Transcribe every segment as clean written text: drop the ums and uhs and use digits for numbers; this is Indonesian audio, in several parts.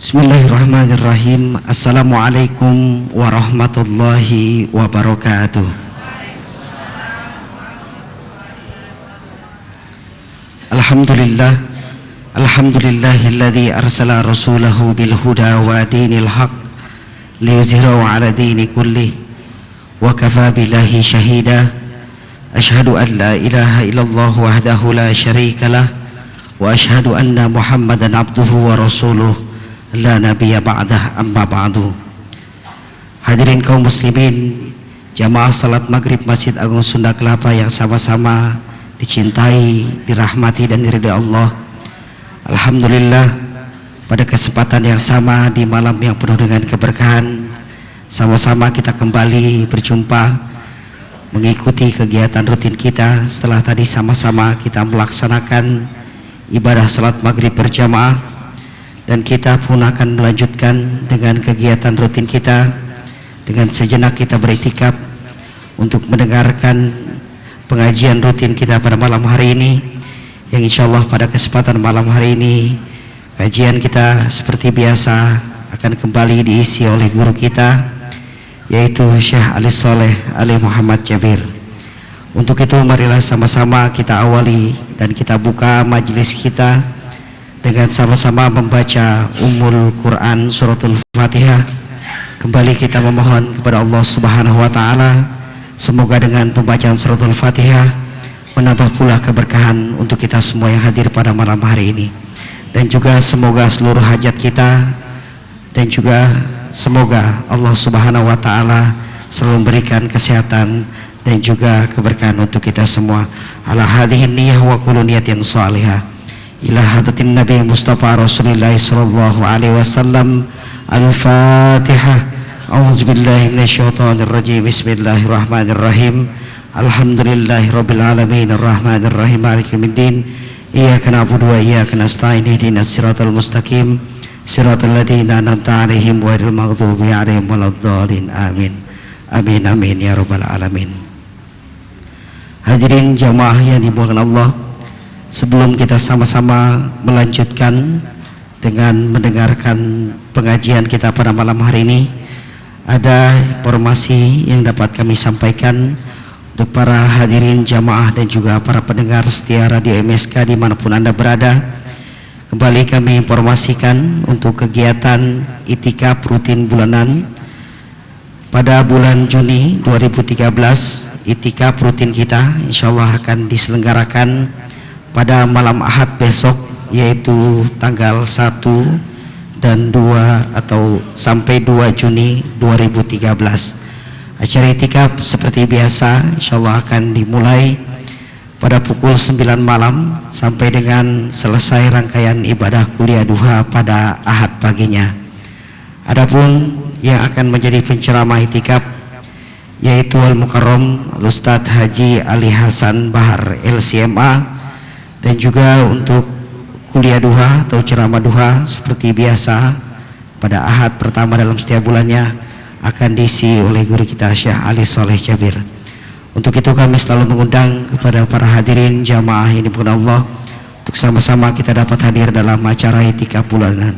Bismillahirrahmanirrahim. Assalamualaikum warahmatullahi wabarakatuh. Alhamdulillah, alhamdulillahilladzi arsala rasulahu bil huda wa dinil haq liyuzhirahu ala dini kullih wa kafa billahi syahida. Asyhadu an la ilaha illallah wahdahu la syarikalah wa asyhadu anna Muhammadan abduhu wa rasuluh la nabiyya ba'dah, amma ba'du. Hadirin kaum muslimin, jamaah salat maghrib Masjid Agung Sunda Kelapa yang sama-sama dicintai, dirahmati dan diridhai Allah. Alhamdulillah, pada kesempatan yang sama di malam yang penuh dengan keberkahan, sama-sama kita kembali berjumpa mengikuti kegiatan rutin kita setelah tadi sama-sama kita melaksanakan ibadah salat maghrib berjamaah. Dan kita pun akan melanjutkan dengan kegiatan rutin kita dengan sejenak kita beriktikaf untuk mendengarkan pengajian rutin kita pada malam hari ini, yang insyaallah pada kesempatan malam hari ini kajian kita seperti biasa akan kembali diisi oleh guru kita, yaitu Syekh Ali Soleh Ali Muhammad Jabir. Untuk itu marilah sama-sama kita awali dan kita buka majelis kita dengan sama-sama membaca Ummul Quran Suratul Fatihah. Kembali kita memohon kepada Allah Subhanahu wa taala, semoga dengan pembacaan Suratul Fatihah menambah pula keberkahan untuk kita semua yang hadir pada malam hari ini, dan juga semoga seluruh hajat kita, dan juga semoga Allah Subhanahu wa taala selalu memberikan kesehatan dan juga keberkahan untuk kita semua. Ala hadhihi niyyah wa kullu niyatin shalihah ila hadratin Nabi Mustafa Rasulullah sallallahu alaihi wasallam. Al-Fatihah. A'udzubillahi minasyaitonir rajim. Bismillahirrahmanirrahim. Alhamdulillahirabbil alamin arrahmanir rahim maliki yaumiddin. Iyyaka na'budu wa iyyaka nasta'in ihdinas siratal mustaqim siratal ladzina an'amta 'alaihim ghairil maghdubi 'alaihim waladdallin. Amin. Amin amin ya rabbal alamin. Hadirin jamaah yang dimuliakan Allah, sebelum kita sama-sama melanjutkan dengan mendengarkan pengajian kita pada malam hari ini, ada informasi yang dapat kami sampaikan untuk para hadirin jamaah dan juga para pendengar setia Radio MSK dimanapun Anda berada. Kembali kami informasikan untuk kegiatan itikaf rutin bulanan pada bulan Juni 2013. Itikaf rutin kita insyaallah akan diselenggarakan pada malam Ahad besok, yaitu tanggal 1 dan 2 atau sampai 2 Juni 2013. Acara itikaf seperti biasa insyaallah akan dimulai pada pukul 9 malam sampai dengan selesai rangkaian ibadah kuliah duha pada Ahad paginya. Adapun yang akan menjadi penceramah itikaf yaitu Al-Mukarram Ustadz Haji Ali Hasan Bahar LCMA, dan juga untuk kuliah duha atau ceramah duha seperti biasa pada Ahad pertama dalam setiap bulannya akan diisi oleh guru kita Syekh Ali Soleh Jabir. Untuk itu kami selalu mengundang kepada para hadirin jamaah ini pun Allah untuk sama-sama kita dapat hadir dalam acara itikaf bulanan.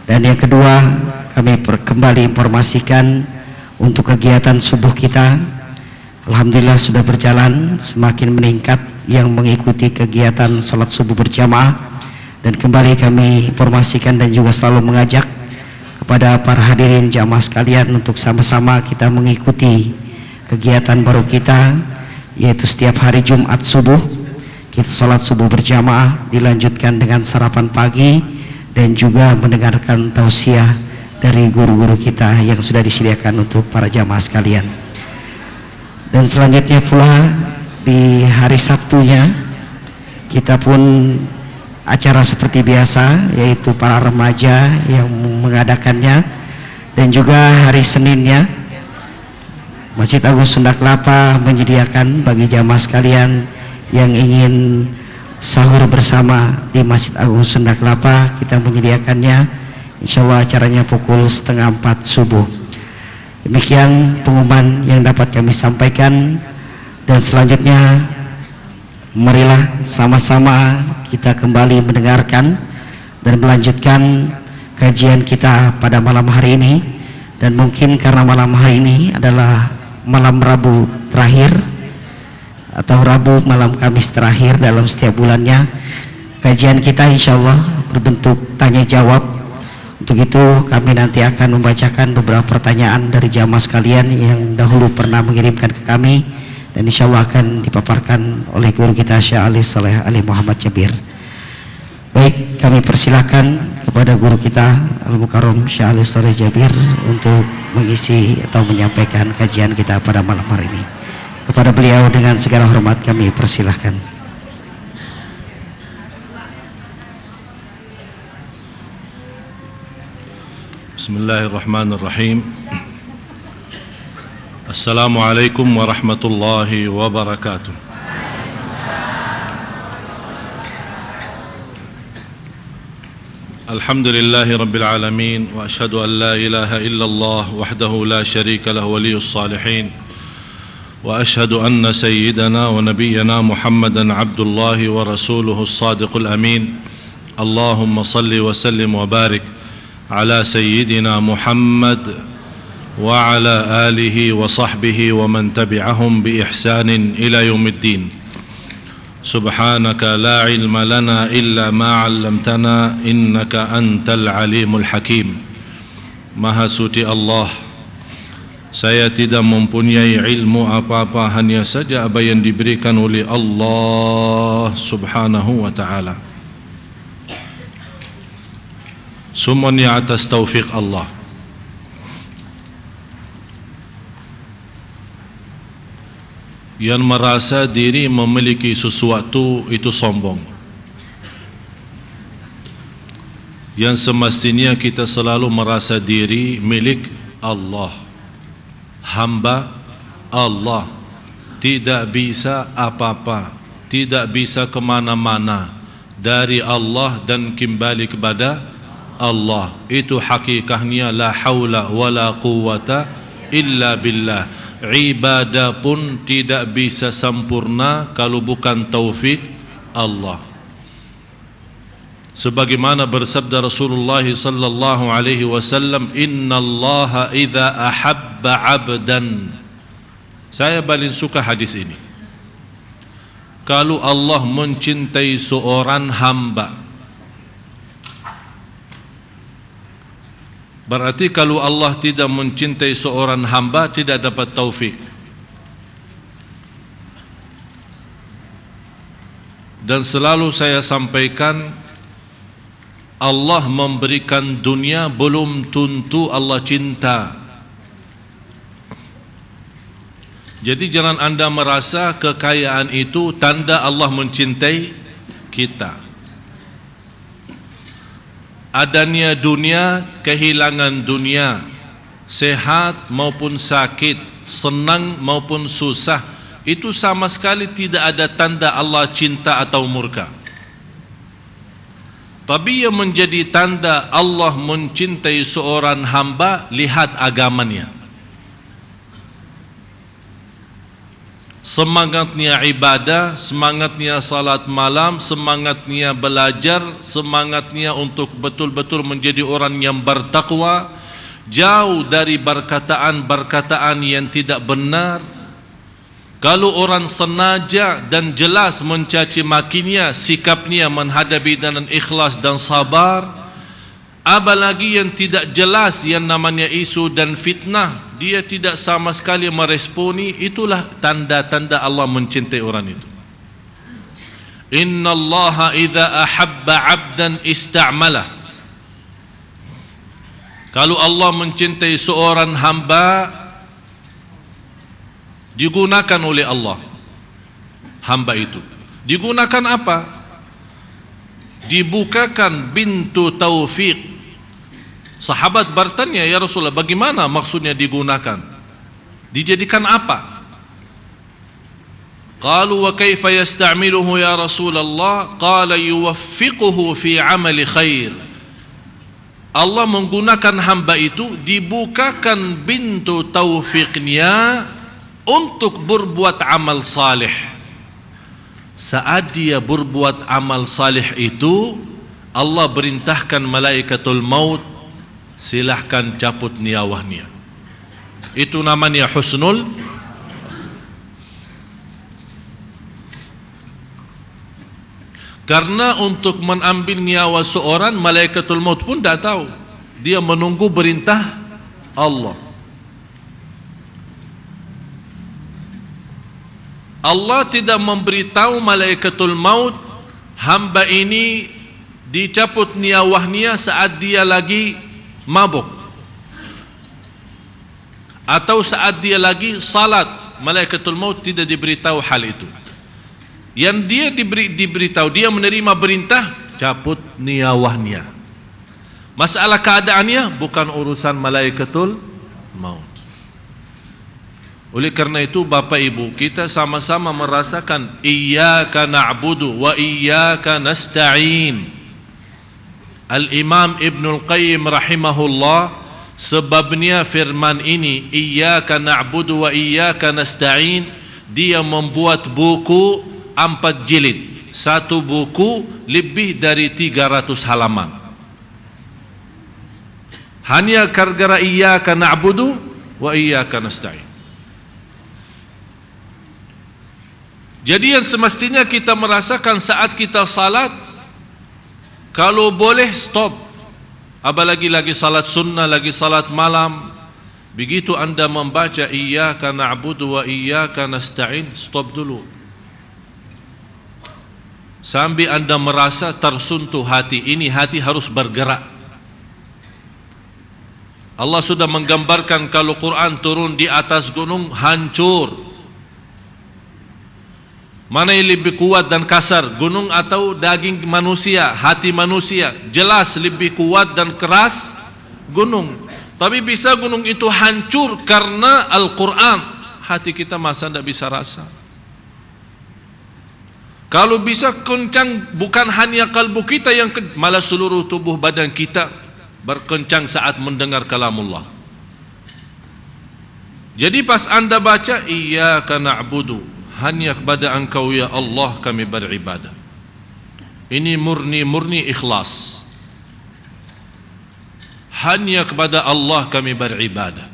Dan yang kedua, kami kembali informasikan untuk kegiatan subuh kita, alhamdulillah sudah berjalan semakin meningkat yang mengikuti kegiatan salat subuh berjamaah. Dan kembali kami informasikan dan juga selalu mengajak kepada para hadirin jamaah sekalian untuk sama-sama kita mengikuti kegiatan baru kita, yaitu setiap hari Jumat subuh kita salat subuh berjamaah, dilanjutkan dengan sarapan pagi dan juga mendengarkan tausiah dari guru-guru kita yang sudah disediakan untuk para jamaah sekalian. Dan selanjutnya pula di hari Sabtunya kita pun acara seperti biasa, yaitu para remaja yang mengadakannya, dan juga hari Seninnya Masjid Agung Sunda Kelapa menyediakan bagi jamaah sekalian yang ingin sahur bersama di Masjid Agung Sunda Kelapa, kita menyediakannya insyaallah acaranya pukul 3:30 subuh. Demikian pengumuman yang dapat kami sampaikan, dan selanjutnya marilah sama-sama kita kembali mendengarkan dan melanjutkan kajian kita pada malam hari ini. Dan mungkin karena malam hari ini adalah malam Rabu terakhir atau Rabu malam Kamis terakhir dalam setiap bulannya, kajian kita insya Allah berbentuk tanya jawab. Untuk itu kami nanti akan membacakan beberapa pertanyaan dari jamaah sekalian yang dahulu pernah mengirimkan ke kami, dan insya Allah akan dipaparkan oleh guru kita Syekh Ali Saleh Ali Muhammad Jabir. Baik, kami persilakan kepada guru kita Al-Mukarram Syekh Ali Saleh Jabir untuk mengisi atau menyampaikan kajian kita pada malam hari ini. Kepada beliau dengan segala hormat kami persilahkan. Bismillahirrahmanirrahim. Assalamualaikum warahmatullahi wabarakatuh. Alhamdulillahi rabbil alamin, wa ashhadu an la ilaha illallah wahdahu la sharika lahu waliyus salihin, wa ashhadu anna sayyidana wa nabiyyana Muhammadan abdullahi wa rasuluhu as-sadiqul amin. Allahumma salli wa sallim wa barik ala sayyidina Muhammad wa ala alihi wa sahbihi wa man tabi'ahum bi ihsanin ila yaumiddin. Subhanaka la ilma lana illa ma 'allamtana innaka antal alimul hakim. Maha suci Allah, saya tidak mempunyai ilmu apa-apa, hanya saja apa yang diberikan oleh Allah subhanahu wa ta'ala. Semuanya atas taufik Allah. Yang merasa diri memiliki sesuatu itu sombong. Yang semestinya kita selalu merasa diri milik Allah, hamba Allah, tidak bisa apa-apa, tidak bisa kemana-mana dari Allah dan kembali kepada Allah. Itu hakikatnya la haula wala quwata illa billah. Ibadah pun tidak bisa sempurna kalau bukan taufik Allah. Sebagaimana bersabda Rasulullah sallallahu alaihi wasallam, innallaha idza ahabba 'abdan. Saya paling suka hadis ini. Kalau Allah mencintai seorang hamba, berarti kalau Allah tidak mencintai seorang hamba, tidak dapat taufik. Dan selalu saya sampaikan, Allah memberikan dunia belum tentu Allah cinta. Jadi jangan anda merasa kekayaan itu tanda Allah mencintai kita. Adanya dunia, kehilangan dunia, sehat maupun sakit, senang maupun susah, itu sama sekali tidak ada tanda Allah cinta atau murka. Tapi yang menjadi tanda Allah mencintai seorang hamba, lihat agamanya. Semangatnya ibadah, semangatnya salat malam, semangatnya belajar, semangatnya untuk betul-betul menjadi orang yang bertakwa, jauh dari perkataan-perkataan yang tidak benar. Kalau orang sengaja dan jelas mencaci makinya, sikapnya menghadapi dengan ikhlas dan sabar. Apalagi yang tidak jelas yang namanya isu dan fitnah, dia tidak sama sekali meresponi. Itulah tanda-tanda Allah mencintai orang itu. Innallaha idza ahabba 'abdan ista'malah. Kalau Allah mencintai seorang hamba, digunakan oleh Allah hamba itu. Digunakan apa? Dibukakan pintu taufik. Sahabat bertanya, ya Rasulullah, bagaimana maksudnya digunakan? Dijadikan apa? Qalu wa kaifa yasta'miluhu ya Rasulullah? Qala yuwaffiquhu fi amali khair. Allah menggunakan hamba itu, dibukakan pintu taufiknya untuk berbuat amal saleh. Saat dia berbuat amal saleh itu, Allah berintahkan malaikatul maut, silahkan cabut nyawanya. Itu namanya husnul. Karena untuk mengambil nyawa seorang, malaikatul maut pun tidak tahu. Dia menunggu perintah Allah. Allah tidak memberitahu malaikatul maut, hamba ini dicabut nyawanya saat dia lagi mabuk atau saat dia lagi salat. Malaikatul maut tidak diberitahu hal itu. Yang dia diberitahu, dia menerima perintah, cabut nyawanya. Masalah keadaannya bukan urusan malaikatul maut. Oleh karena itu Bapak Ibu, kita sama-sama merasakan iyyaka na'budu wa iyyaka nasta'in. Al-Imam Ibnul Qayyim rahimahullah, sebabnya firman ini iyyaka na'budu wa iyyaka nasta'in, dia membuat buku 4 jilid. Satu buku lebih dari 300 halaman. Hanya gara-gara iyyaka na'budu wa iyyaka nasta'in. Jadi yang semestinya kita merasakan saat kita salat, kalau boleh stop. Apalagi lagi salat sunnah, lagi salat malam, begitu anda membaca iyyaka na'budu wa iyyaka nasta'in, stop dulu. Sambil anda merasa tersentuh hati, ini hati harus bergerak. Allah sudah menggambarkan kalau Quran turun di atas gunung, hancur. Mana yang lebih kuat dan kasar, gunung atau daging manusia, hati manusia? Jelas lebih kuat dan keras gunung. Tapi bisa gunung itu hancur karena Al-Quran. Hati kita masa tidak bisa rasa. Kalau bisa kencang, bukan hanya kalbu kita yang malah seluruh tubuh badan kita berkencang saat mendengar kalamullah. Jadi pas anda baca iyyaka na'budu, hanya kepada Engkau ya Allah kami beribadah, ini murni ikhlas. Hanya kepada Allah kami beribadah,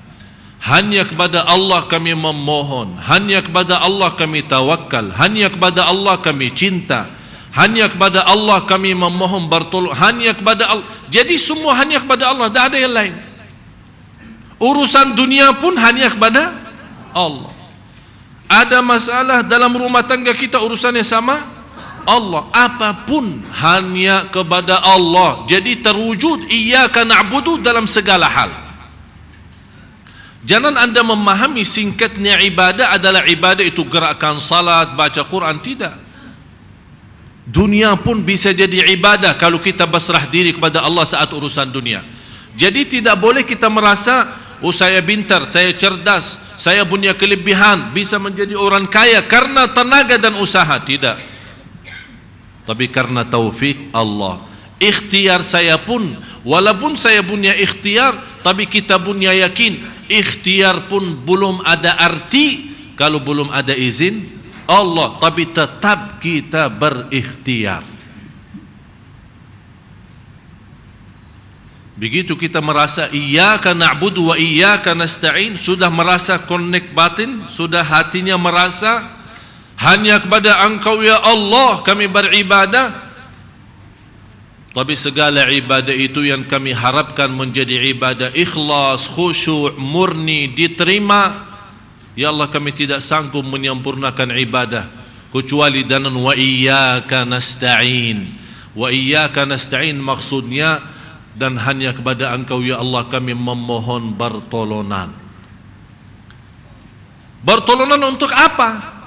hanya kepada Allah kami memohon, hanya kepada Allah kami tawakal, hanya kepada Allah kami cinta, hanya kepada Allah kami memohon bertolong, hanya kepada Allah. Jadi semua hanya kepada Allah, tidak ada yang lain. Urusan dunia pun hanya kepada Allah. Ada masalah dalam rumah tangga kita, urusannya sama Allah. Apapun hanya kepada Allah. Jadi terwujud iyyaka na'budu dalam segala hal. Jangan anda memahami singkatnya ibadah adalah ibadah itu gerakan salat, baca Quran. Tidak. Dunia pun bisa jadi ibadah kalau kita berserah diri kepada Allah saat urusan dunia. Jadi tidak boleh kita merasa, oh saya pintar, saya cerdas, saya punya kelebihan, bisa menjadi orang kaya karena tenaga dan usaha. Tidak. Tapi karena taufik Allah. Ikhtiar saya pun, walaupun saya punya ikhtiar, tapi kita punya yakin, ikhtiar pun belum ada arti kalau belum ada izin Allah. Tapi tetap kita berikhtiar. Begitu kita merasa iyyaka na'budu wa iyyaka nasta'in, sudah merasa connect batin, sudah hatinya merasa hanya kepada Engkau ya Allah kami beribadah. Tapi segala ibadah itu yang kami harapkan menjadi ibadah ikhlas, khusyuk, murni, diterima. Ya Allah, kami tidak sanggup menyempurnakan ibadah kecuali dengan wa iyyaka nasta'in. Wa iyyaka nasta'in maksudnya dan hanya kepada Engkau ya Allah kami memohon pertolongan. Pertolongan untuk apa?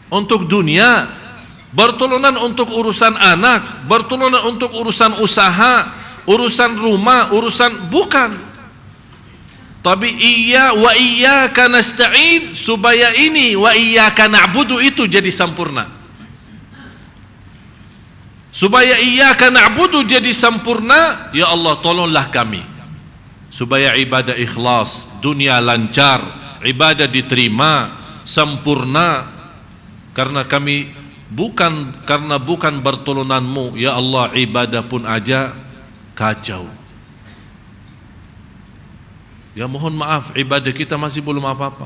Untuk dunia, pertolongan untuk urusan anak, pertolongan untuk urusan usaha, urusan rumah, urusan bukan. Tapi wa iyyaka nasta'in, supaya ini wa iyyaka na'budu itu jadi sempurna. Supaya iyyaka na'budu jadi sempurna, ya Allah tolonglah kami supaya ibadah ikhlas, dunia lancar, ibadah diterima sempurna. Karena kami Bukan karena bukan bertolonanmu, ya Allah, ibadah pun aja kacau. Ya mohon maaf, ibadah kita masih belum apa-apa.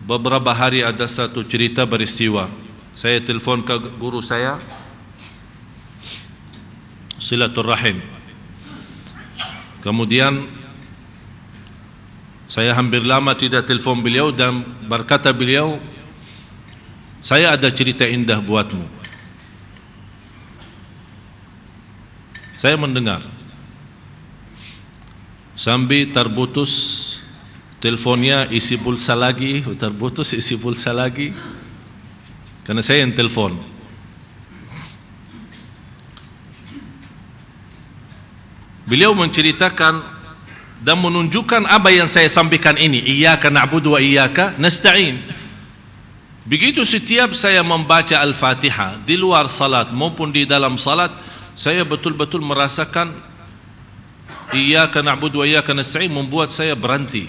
Beberapa hari ada satu cerita peristiwa. Saya telepon ke guru saya, silaturahim. Kemudian saya hampir lama tidak telepon beliau dan berkata beliau, saya ada cerita indah buatmu. Saya mendengar. Sambil terputus teleponnya, isi pulsa lagi, terputus isi pulsa lagi. Karena saya yang telepon. Beliau menceritakan dan menunjukkan apa yang saya sampaikan ini, iyyaka na'budu wa iyyaka nasta'in. Begitu setiap saya membaca Al-Fatihah di luar salat maupun di dalam salat, saya betul-betul merasakan iyyaka na'budu wa iyyaka nasta'in membuat saya berhenti.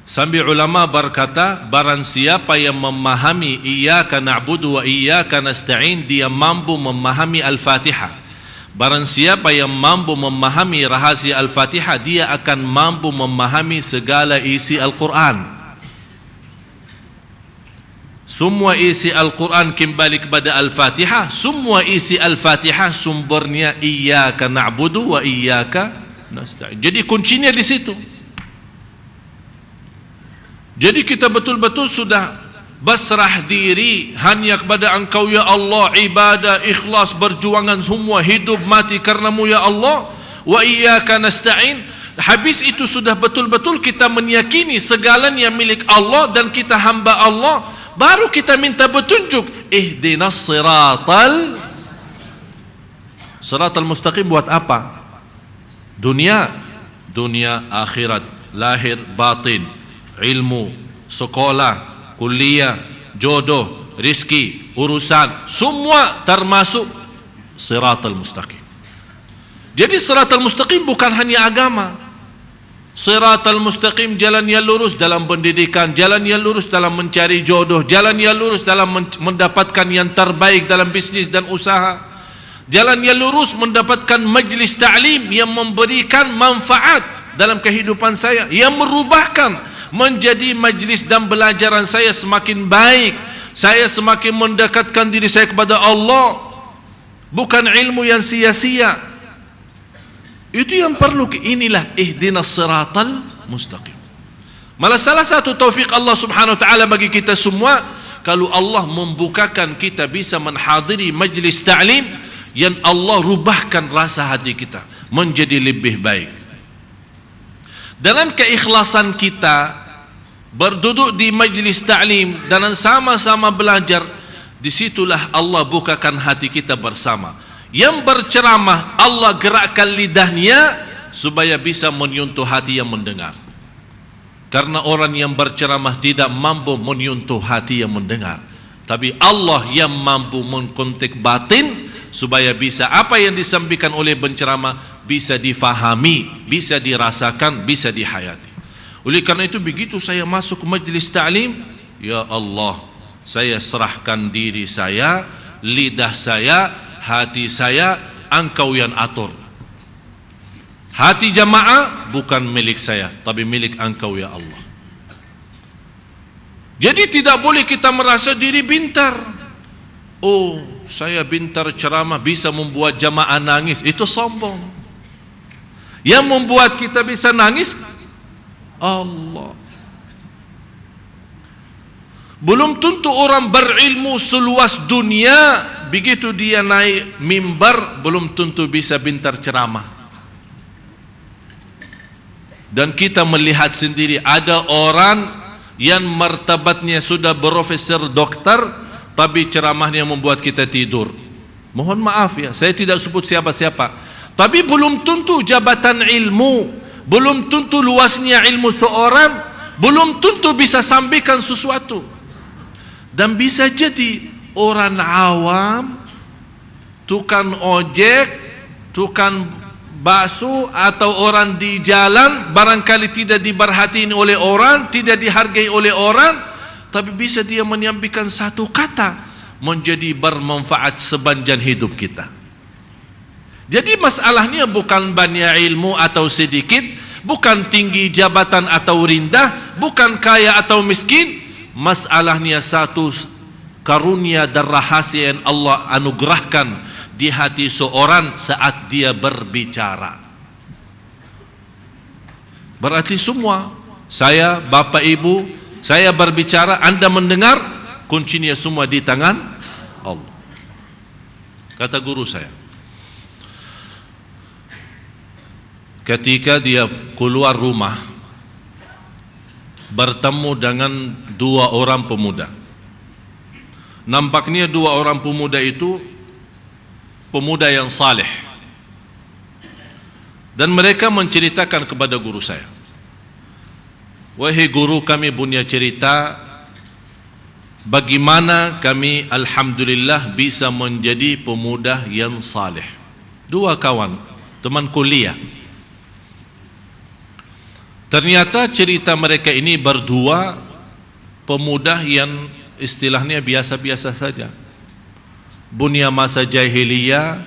Sambil ulama berkata, barang siapa yang memahami iyyaka na'budu wa iyyaka nasta'in, dia mampu memahami Al-Fatihah. Barang siapa yang mampu memahami rahasia Al-Fatihah, dia akan mampu memahami segala isi Al-Quran. Semua isi Al-Quran kembali kepada Al-Fatihah. Semua isi Al-Fatihah sumbernya iyyaka na'budu wa iyyaka nasta'in. Jadi kuncinya di situ. Jadi kita betul-betul sudah basrah diri hanya kepada Engkau ya Allah, ibadah, ikhlas, berjuangan semua, hidup mati karenamu ya Allah, wa iyyaka nasta'in. Habis itu sudah betul-betul kita meyakini segalanya milik Allah dan kita hamba Allah, baru kita minta petunjuk, ihdinas siratal mustaqim. Buat apa? Dunia akhirat, lahir batin, ilmu, sekolah, kuliah, jodoh, rizki, urusan, semua termasuk siratal mustaqim. Jadi siratal mustaqim bukan hanya agama. Siratal mustaqim jalan yang lurus dalam pendidikan, jalan yang lurus dalam mencari jodoh, jalan yang lurus dalam mendapatkan yang terbaik dalam bisnis dan usaha, jalan yang lurus mendapatkan majlis ta'lim yang memberikan manfaat dalam kehidupan saya, yang merubahkan menjadi majlis dan belajaran saya semakin baik, saya semakin mendekatkan diri saya kepada Allah, bukan ilmu yang sia-sia. Itu yang perlu. Inilah ihdinas siratal mustaqim. Malah salah satu taufik Allah subhanahu wa ta'ala bagi kita semua, kalau Allah membukakan kita bisa menghadiri majlis ta'lim yang Allah rubahkan rasa hati kita menjadi lebih baik. Dengan keikhlasan kita berduduk di majlis ta'lim dan sama-sama belajar, disitulah Allah bukakan hati kita bersama. Yang berceramah Allah gerakkan lidahnya supaya bisa menyentuh hati yang mendengar. Karena orang yang berceramah tidak mampu menyentuh hati yang mendengar, tapi Allah yang mampu mengkontak batin supaya bisa apa yang disampaikan oleh penceramah bisa difahami, bisa dirasakan, bisa dihayati. Oleh karena itu begitu saya masuk ke majlis ta'lim, ya Allah, saya serahkan diri saya, lidah saya, hati saya, Engkau yang atur. Hati jamaah bukan milik saya, tapi milik Engkau ya Allah. Jadi tidak boleh kita merasa diri pintar. Oh, saya pintar ceramah bisa membuat jamaah nangis, itu sombong. Yang membuat kita bisa nangis Allah. Belum tentu orang berilmu seluas dunia, begitu dia naik mimbar belum tentu bisa pintar ceramah. Dan kita melihat sendiri ada orang yang martabatnya sudah profesor dokter, tapi ceramahnya membuat kita tidur. Mohon maaf ya, saya tidak sebut siapa-siapa, tapi belum tentu jabatan ilmu, belum tentu luasnya ilmu seorang, belum tentu bisa sampaikan sesuatu. Dan bisa jadi orang awam, tukang ojek, tukang basuh atau orang di jalan barangkali tidak diperhatiin oleh orang, tidak dihargai oleh orang, tapi bisa dia menyampaikan satu kata menjadi bermanfaat sepanjang hidup kita. Jadi masalahnya bukan banyak ilmu atau sedikit, bukan tinggi jabatan atau rendah, bukan kaya atau miskin. Masalahnya satu karunia dan rahasia yang Allah anugerahkan di hati seorang saat dia berbicara. Berarti semua, saya, bapak, ibu, saya berbicara, anda mendengar, kuncinya semua di tangan Allah. Kata guru saya, ketika dia keluar rumah bertemu dengan dua orang pemuda, nampaknya dua orang pemuda itu pemuda yang saleh, dan mereka menceritakan kepada guru saya, wahai guru, kami punya cerita bagaimana kami alhamdulillah bisa menjadi pemuda yang saleh. Dua kawan, teman kuliah. Ternyata cerita mereka ini berdua pemuda yang istilahnya biasa-biasa saja. Bunya masa jahiliyah,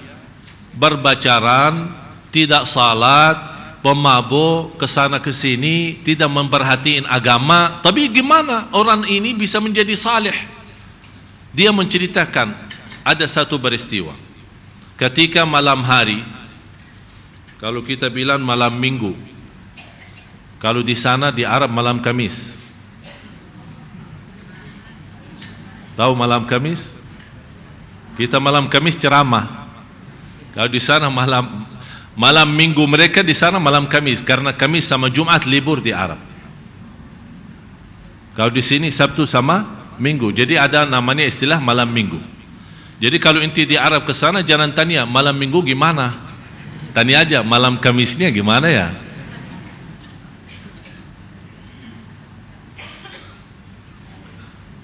berpacaran, tidak salat, pemabuk, kesana kesini, tidak memperhatiin agama. Tapi gimana orang ini bisa menjadi saleh? Dia menceritakan ada satu peristiwa. Ketika malam hari, kalau kita bilang malam minggu, kalau di sana di Arab malam Kamis. Tahu malam Kamis? Kita malam Kamis ceramah. Kalau di sana malam minggu, mereka di sana malam Kamis, karena Kamis sama Jumat libur di Arab. Kalau di sini Sabtu sama Minggu. Jadi ada namanya istilah malam minggu. Jadi kalau inti di Arab ke sana jangan tanya malam minggu gimana. Tanya aja malam Kamisnya gimana ya.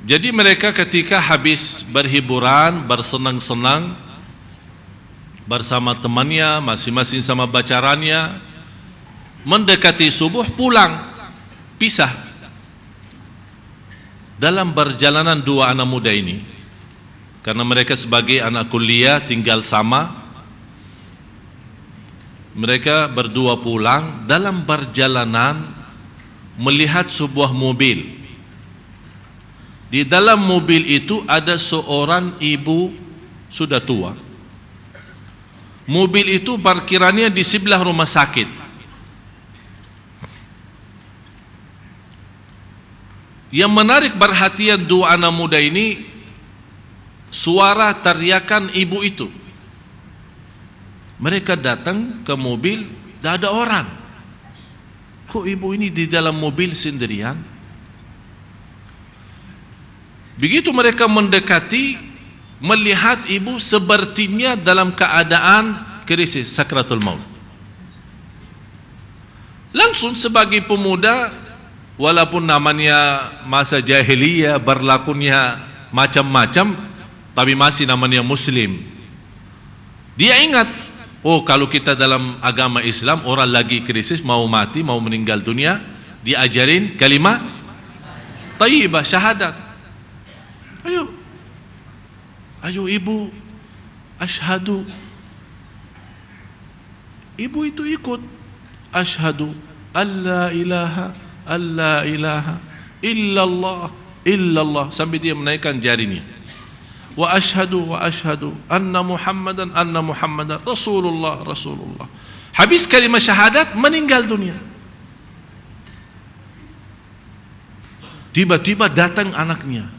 Jadi mereka ketika habis berhiburan, bersenang-senang bersama temannya, masing-masing sama bacarannya, mendekati subuh pulang, pisah. Dalam perjalanan dua anak muda ini, karena mereka sebagai anak kuliah tinggal sama, mereka berdua pulang. Dalam perjalanan melihat sebuah mobil. Di dalam mobil itu ada seorang ibu sudah tua. Mobil itu parkirannya di sebelah rumah sakit. Yang menarik perhatian dua anak muda ini, suara teriakan ibu itu. Mereka datang ke mobil, tidak ada orang. Kok ibu ini di dalam mobil sendirian? Begitu mereka mendekati, melihat ibu sepertinya dalam keadaan krisis, sakratul maut. Langsung sebagai pemuda, walaupun namanya masa jahiliyah, berlakunya macam-macam, tapi masih namanya muslim. Dia ingat, oh kalau kita dalam agama Islam, orang lagi krisis, mau mati, mau meninggal dunia, diajarin kalimat thayyibah, syahadat. Ayo ibu, asyhadu. Ibu itu ikut, asyhadu alla ilaha illallah, sampai dia menaikkan jarinya. Wa asyhadu anna muhammadan rasulullah. Habis kalimat syahadat, meninggal dunia. Tiba-tiba datang anaknya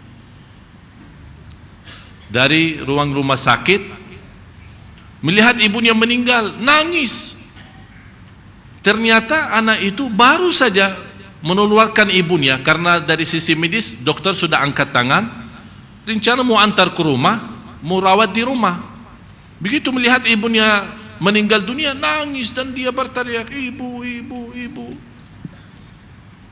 dari ruang rumah sakit, melihat ibunya meninggal, nangis. Ternyata anak itu baru saja mengeluarkan ibunya, karena dari sisi medis dokter sudah angkat tangan, rencana mau antar ke rumah, mau rawat di rumah. Begitu melihat ibunya meninggal dunia, nangis dan dia berteriak, ibu.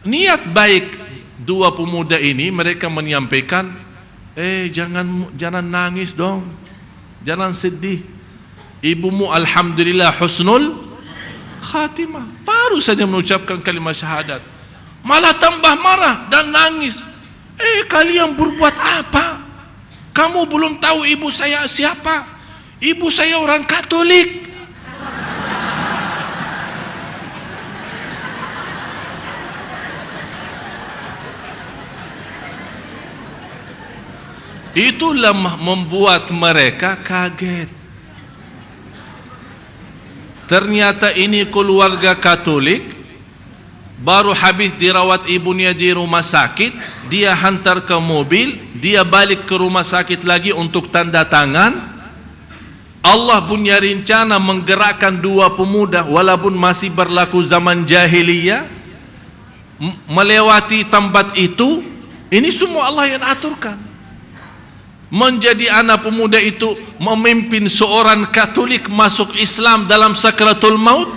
Niat baik dua pemuda ini, mereka menyampaikan, jangan nangis dong, jangan sedih. Ibumu alhamdulillah husnul khatimah. Baru saja mengucapkan kalimat syahadat, malah tambah marah dan nangis. Kalian berbuat apa? Kamu belum tahu ibu saya siapa? Ibu saya orang Katolik. Itulah membuat mereka kaget. Ternyata ini keluarga Katolik, baru habis dirawat ibunya di rumah sakit, dia hantar ke mobil, dia balik ke rumah sakit lagi untuk tanda tangan. Allah punya rencana menggerakkan dua pemuda walaupun masih berlaku zaman jahiliyah, melewati tempat itu. Ini semua Allah yang aturkan. Menjadi anak pemuda itu memimpin seorang Katolik masuk Islam dalam sakratul maut,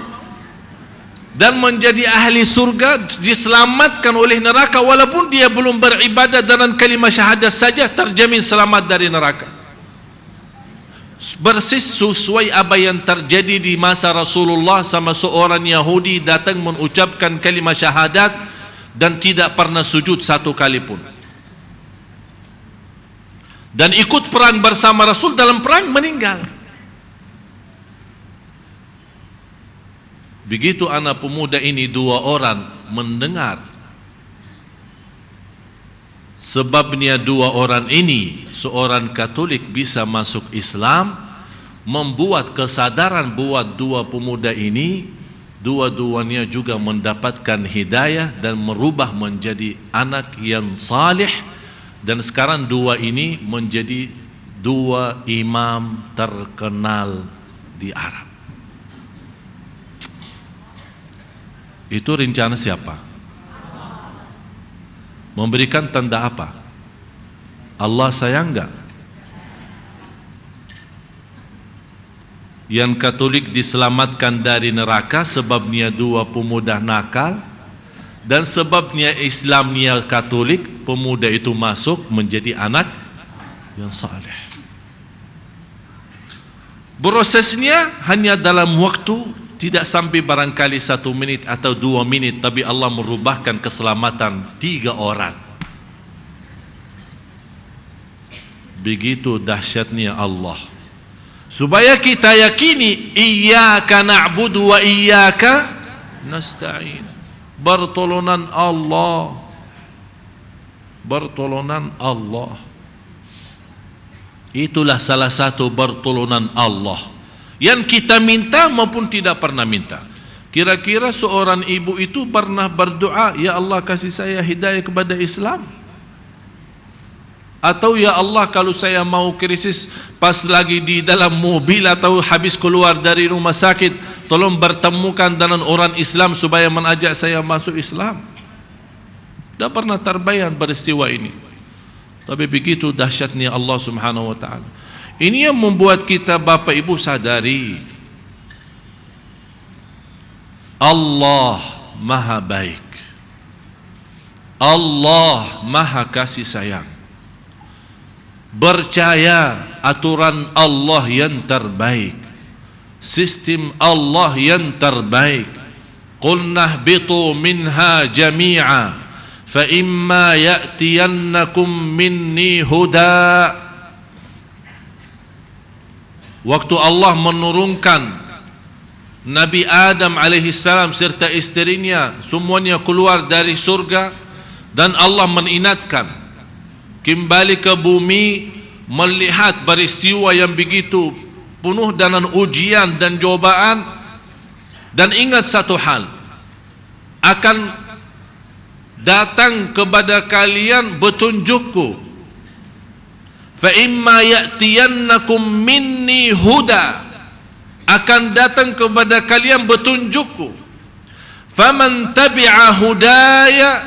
dan menjadi ahli surga, diselamatkan oleh neraka walaupun dia belum beribadah dengan kalimat syahadat saja, terjamin selamat dari neraka. Persis sesuai apa yang terjadi di masa Rasulullah, sama seorang Yahudi datang mengucapkan kalimat syahadat dan tidak pernah sujud satu kali pun, dan ikut perang bersama Rasul, dalam perang meninggal. Begitu anak pemuda ini dua orang mendengar, sebabnya dua orang ini, seorang Katolik bisa masuk Islam, membuat kesadaran buat dua pemuda ini, dua-duanya juga mendapatkan hidayah dan merubah menjadi anak yang saleh. Dan sekarang dua ini menjadi dua imam terkenal di Arab. Itu rencana siapa? Memberikan tanda apa? Allah sayang enggak? Yang Katolik diselamatkan dari neraka sebabnya dua pemuda nakal, dan sebabnya Islamnya Katolik, pemuda itu masuk menjadi anak yang saleh. Prosesnya hanya dalam waktu tidak sampai barangkali 1 menit atau 2 menit, tapi Allah merubahkan keselamatan 3 orang. Begitu dahsyatnya Allah. Supaya kita yakini, iyyaka na'budu wa iyyaka nasta'in. Pertolongan Allah, pertolongan Allah. Itulah salah satu pertolongan Allah yang kita minta maupun tidak pernah minta. Kira-kira seorang ibu itu pernah berdoa, ya Allah kasih saya hidayah kepada Islam? Atau ya Allah kalau saya mau krisis pas lagi di dalam mobil atau habis keluar dari rumah sakit, tolong bertemukan dengan orang Islam supaya mengajak saya masuk Islam. Tidak pernah terbayang peristiwa ini. Tapi begitu dahsyatnya Allah Subhanahu wa ta'ala. Ini yang membuat kita Bapak Ibu sadari, Allah Maha baik, Allah Maha kasih sayang. Percaya aturan Allah yang terbaik, sistem Allah yang terbaik. Qul nahbitu minha jami'a fa imma ya'tiyannakum minni huda. Waktu Allah menurunkan Nabi Adam alaihissalam serta istrinya semuanya keluar dari surga, dan Allah mengingatkan kembali ke bumi, melihat peristiwa yang begitu penuh dengan ujian dan cobaan, dan ingat satu hal, akan datang kepada kalian petunjukku, fa imma ya'tiyannakum minni huda, akan datang kepada kalian petunjukku, faman tabi'a hudaya,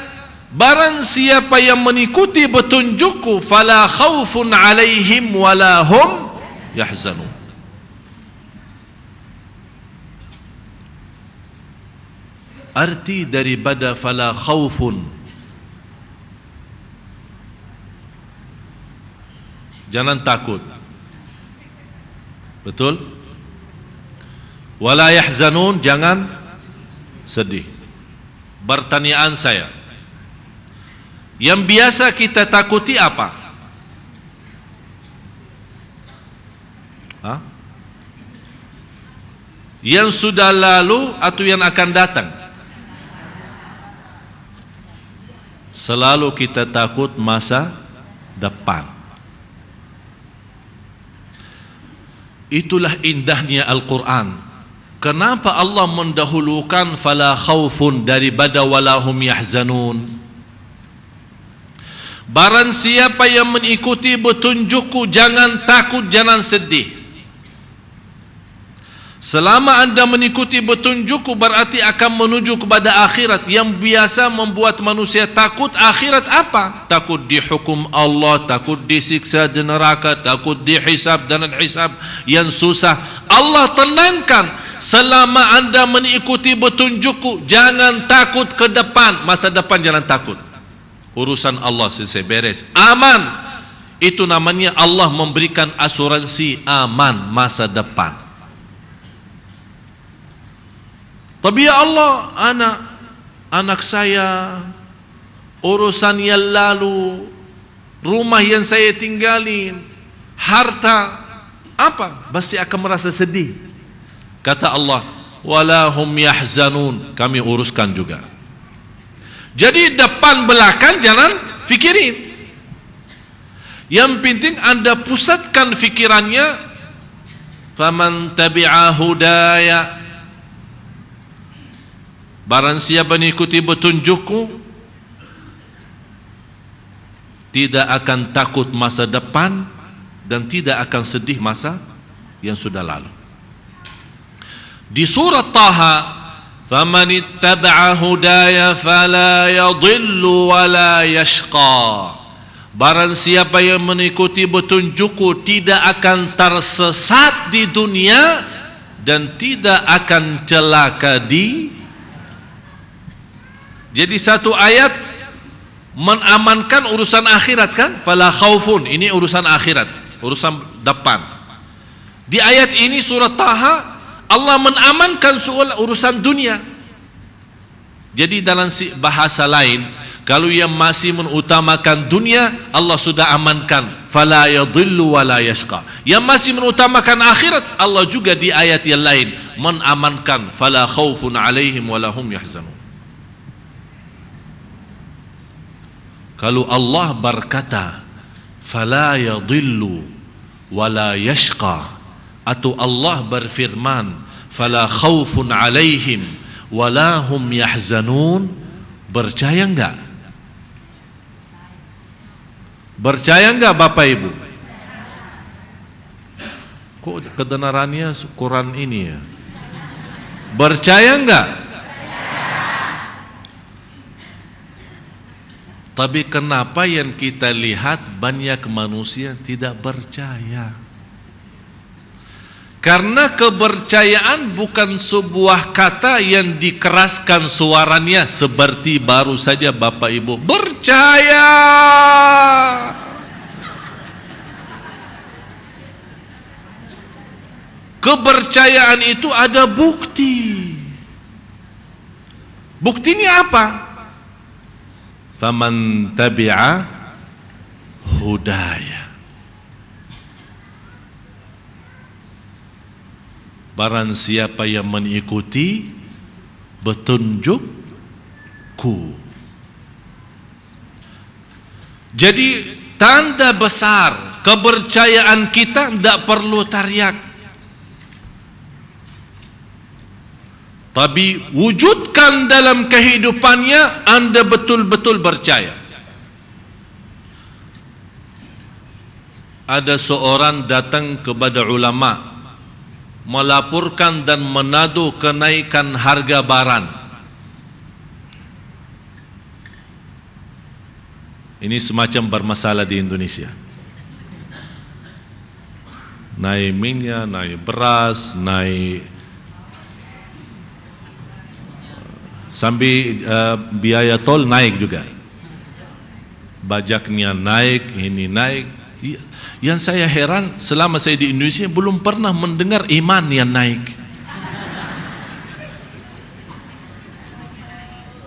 barang siapa yang mengikuti petunjukku, fala khaufun alaihim wala hum yahzanun. Arti daripada fala khaufun, jangan takut, betul? Wala yahzanun, jangan sedih. Pertanyaan saya, yang biasa kita takuti apa? Hah? Yang sudah lalu atau yang akan datang? Selalu kita takut masa depan. Itulah indahnya Al-Quran. Kenapa Allah mendahulukan fala khaufun daripada walahum yahzanun? Barang siapa yang mengikuti petunjukku, jangan takut, jangan sedih. Selama anda mengikuti petunjukku, berarti akan menuju kepada akhirat. Yang biasa membuat manusia takut akhirat apa? Takut dihukum Allah, takut disiksa di neraka, takut dihisab dan hisab yang susah. Allah tenangkan, selama anda mengikuti petunjukku, jangan takut ke depan. Masa depan jangan takut. Urusan Allah selesai beres, aman. Itu namanya Allah memberikan asuransi aman masa depan. Tapi ya Allah, anak saya, urusan yang lalu, rumah yang saya tinggalin, harta, apa? Pasti akan merasa sedih. Kata Allah, walahum yahzanun, kami uruskan juga. Jadi depan belakang jangan fikirin. Yang penting anda pusatkan fikirannya, faman tabi'a hudaya, barang siapa mengikuti petunjukku, tidak akan takut masa depan dan tidak akan sedih masa yang sudah lalu. Di surat Taha, faman ittaba'a hudaya fala yadhillu wa la yashqa. Barang siapa yang mengikuti petunjukku tidak akan tersesat di dunia dan tidak akan celaka di. Jadi satu ayat menamankan urusan akhirat kan? Fala khaufun, ini urusan akhirat, urusan depan. Di ayat ini surat Taha, Allah menamankan soal urusan dunia. Jadi dalam bahasa lain, kalau yang masih mengutamakan dunia, Allah sudah amankan fala yadhillu wa la yashqa. Yang masih mengutamakan akhirat, Allah juga di ayat yang lain menamankan fala khaufun alaihim wa lahum yahzanun. Kalau Allah berkata fala yadhillu wa la yashqa, atau Allah berfirman fala khaufun alaihim wa lahum yahzanun, percaya enggak? Percaya enggak Bapak Ibu? Kok kebenarannya Quran ini ya? Percaya enggak? Tapi kenapa yang kita lihat banyak manusia tidak percaya? Karena kepercayaan bukan sebuah kata yang dikeraskan suaranya seperti baru saja Bapak Ibu percaya. Kepercayaan itu ada bukti. Buktinya apa? Faman tabi'a hudaya. Barang siapa yang mengikuti petunjukku. Jadi tanda besar kepercayaan kita tidak perlu teriak, tapi wujudkan dalam kehidupannya anda betul-betul percaya. Ada seorang datang kepada ulama melaporkan dan menado kenaikan harga barang. Ini semacam bermasalah di Indonesia. Naik minyak, naik beras, naik sampai biaya tol naik juga. Bajaknya naik, ini naik. Yang saya heran, selama saya di Indonesia belum pernah mendengar iman yang naik.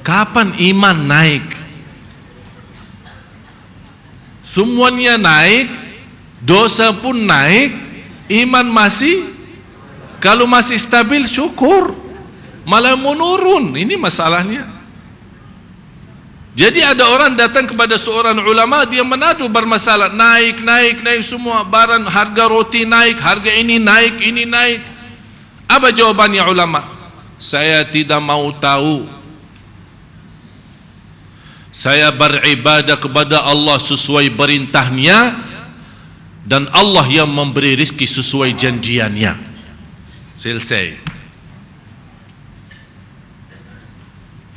Kapan iman naik? Semuanya naik, dosa pun naik, iman masih, kalau masih stabil syukur, malah menurun. Ini masalahnya. Jadi ada orang datang kepada seorang ulama, dia menadu bermasalah, naik semua barang, harga roti naik, harga ini naik. Apa jawabannya ulama? Saya tidak mau tahu. Saya beribadah kepada Allah sesuai perintahnya, dan Allah yang memberi rezeki sesuai janjiannya. Selesai.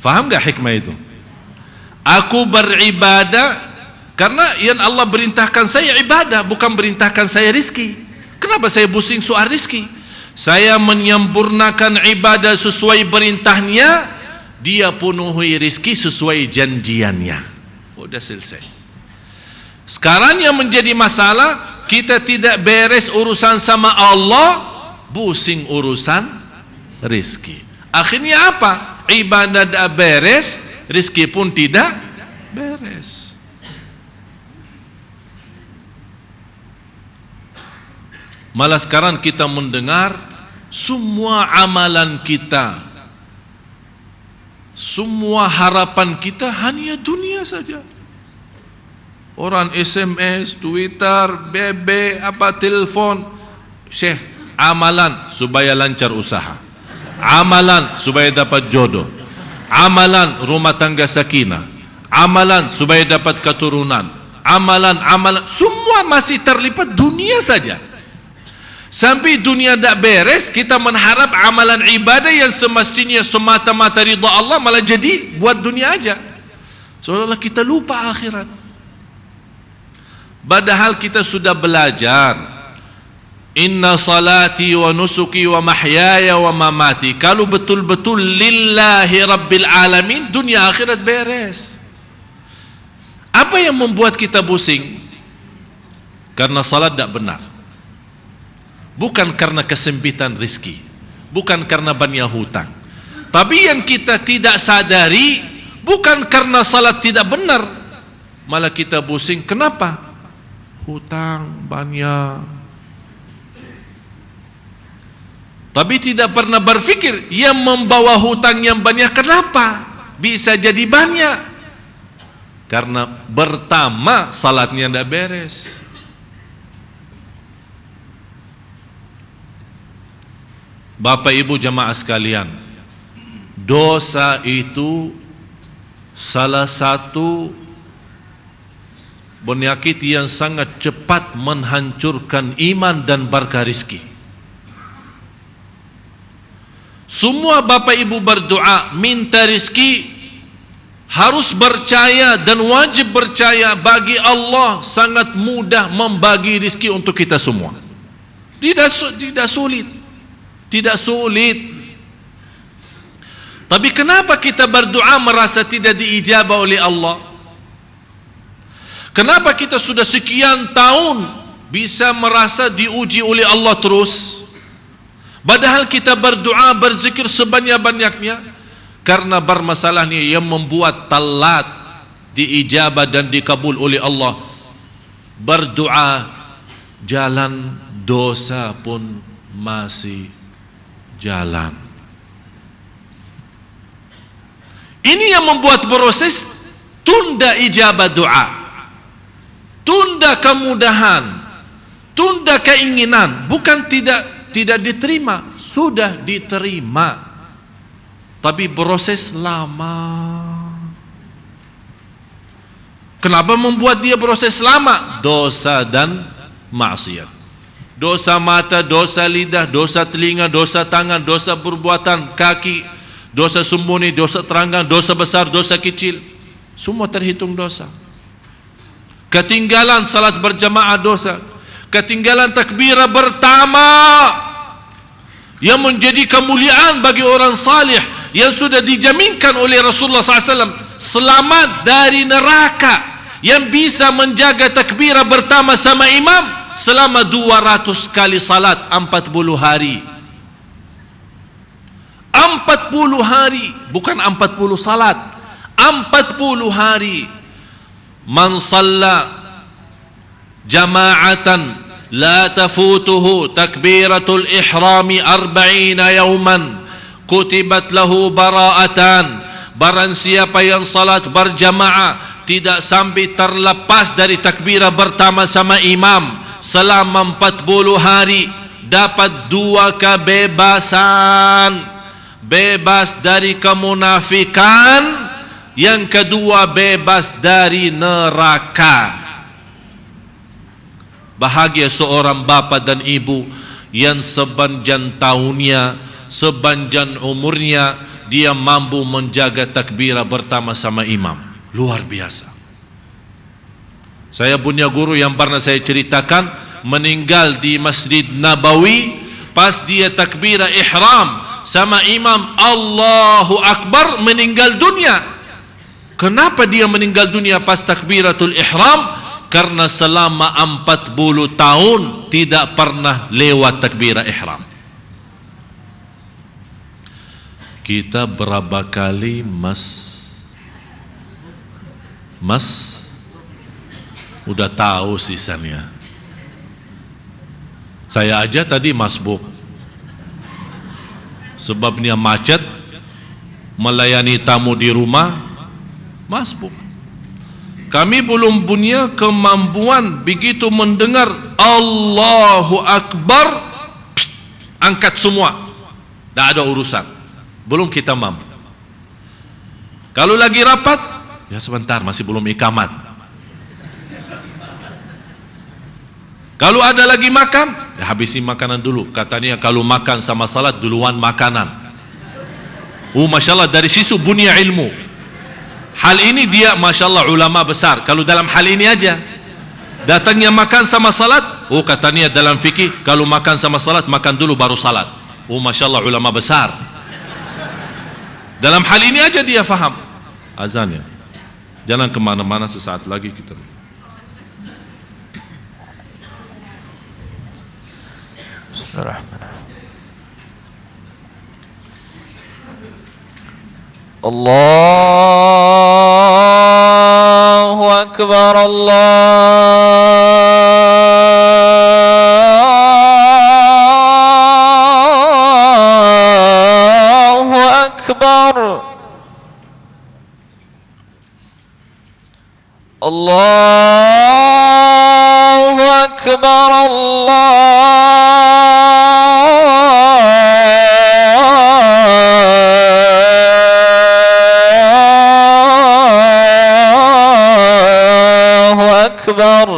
Faham gak hikmah itu? Aku beribadah karena yang Allah perintahkan saya ibadah, bukan perintahkan saya rezeki. Kenapa saya pusing soal rezeki? Saya menyempurnakan ibadah sesuai perintahnya, dia penuhi rezeki sesuai janjiannya. Udah selesai. Sekarang yang menjadi masalah, kita tidak beres urusan sama Allah, pusing urusan rezeki. Akhirnya apa? Ibadah tidak beres, rezeki pun tidak beres. Malah sekarang kita mendengar semua amalan kita, semua harapan kita hanya dunia saja. Orang SMS, Twitter, BB, telepon. Syekh, amalan supaya lancar usaha, amalan supaya dapat jodoh, amalan rumah tangga sakinah, amalan supaya dapat keturunan, amalan, semua masih terlibat dunia saja. Sampai dunia tak beres, kita mengharap amalan ibadah yang semestinya semata-mata ridha Allah malah jadi buat dunia aja. Seolah-olah kita lupa akhirat. Padahal kita sudah belajar, inna salati wa nusuki wa mahyaya wa mamati, kalau betul-betul lillahi rabbil alamin, dunia akhirat beres. Apa yang membuat kita pusing? Karena salat tak benar, bukan karena kesempitan rezeki, bukan karena banyak hutang. Tapi yang kita tidak sadari, bukan karena salat tidak benar, malah kita pusing. Kenapa? Hutang banyak. Tapi tidak pernah berfikir yang membawa hutang yang banyak kenapa bisa jadi banyak? Karena pertama salatnya tidak beres. Bapak Ibu jamaah sekalian, dosa itu salah satu penyakit yang sangat cepat menghancurkan iman dan berkah rezeki. Semua Bapak Ibu berdoa minta rezeki, harus percaya dan wajib percaya bagi Allah sangat mudah membagi rezeki untuk kita semua. Tidak sulit. Tidak sulit. Tapi kenapa kita berdoa merasa tidak diijabah oleh Allah? Kenapa kita sudah sekian tahun bisa merasa diuji oleh Allah terus? Padahal kita berdoa, berzikir sebanyak-banyaknya. Karena bermasalahnya yang membuat telat diijabah dan dikabul oleh Allah, berdoa, jalan dosa pun masih jalan. Ini yang membuat proses tunda ijabah doa, tunda kemudahan, tunda keinginan. Bukan tidak diterima, sudah diterima, tapi proses lama. Kenapa membuat dia proses lama? Dosa dan maksiat. Dosa mata, dosa lidah, dosa telinga, dosa tangan, dosa perbuatan kaki, dosa sembunyi, dosa terangkan, dosa besar, dosa kecil, semua terhitung dosa. Ketinggalan salat berjamaah dosa, ketinggalan takbirah pertama yang menjadi kemuliaan bagi orang salih yang sudah dijaminkan oleh Rasulullah SAW selamat dari neraka, yang bisa menjaga takbirah pertama sama imam selama 200 kali salat 40 hari. 40 hari, bukan 40 salat, 40 hari. Man shalla jama'atan la tafutuhu takbiratul ihrami 40 yawman kutibat lahu bara'atan. Barang siapa yang salat berjamaah tidak sampai terlepas dari takbirah pertama sama imam selama 40 hari, dapat 2 kebebasan. Bebas dari kemunafikan, yang kedua bebas dari neraka. Bahagia seorang bapa dan ibu yang sepanjang tahunnya, sepanjang umurnya dia mampu menjaga takbirah pertama sama imam. Luar biasa. Saya punya guru yang pernah saya ceritakan, meninggal di Masjid Nabawi. Pas dia takbirah ihram sama imam Allahu Akbar, meninggal dunia. Kenapa dia meninggal dunia pas takbiratul ihram? Karena selama 40 tahun tidak pernah lewat takbirah ihram. Kita berapa kali mas udah tahu sisanya. Saya aja tadi masbuk, sebabnya macet, melayani tamu di rumah, masbuk. Kami belum punya kemampuan begitu mendengar Allahu Akbar, angkat semua, tidak ada urusan, belum kita mampu. Kalau lagi rapat, ya sebentar, masih belum ikamat. Kalau ada lagi makan, ya habisi makanan dulu. Katanya kalau makan sama salat duluan makanan. Masya Allah, dari situ bunya ilmu. Hal ini dia Masya Allah ulama besar. Kalau dalam hal ini aja, datangnya makan sama salat, katanya dalam fikih kalau makan sama salat makan dulu baru salat. Masya Allah ulama besar. Dalam hal ini aja dia faham. Azannya jangan kemana-mana, sesaat lagi kita. Allahu Akbar, Allahu Akbar, Allahu Akbar, Allahu Akbar.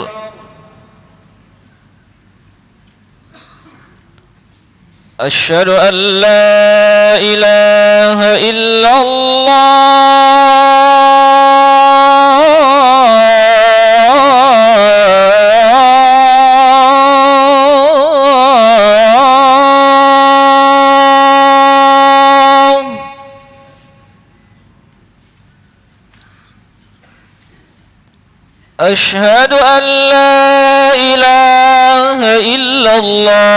Asyhadu an la ilaha illallah. Asyhadu an la ilaha illallah.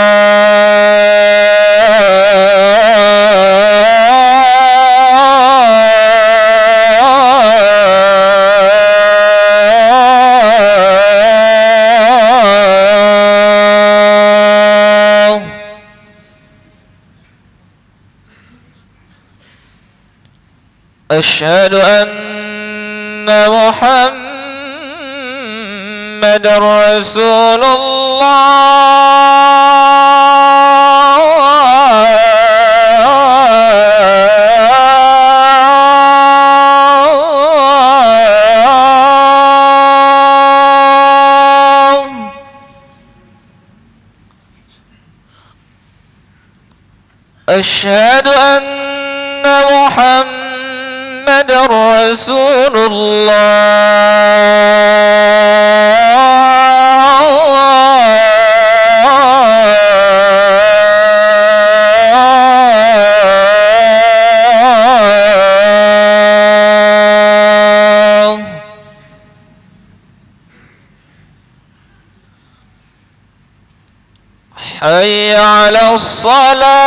Asyhadu anna Muhammadar Rasulullah. Asyhadu anna Muhammadar Rasulullah. Hayya 'alas salah.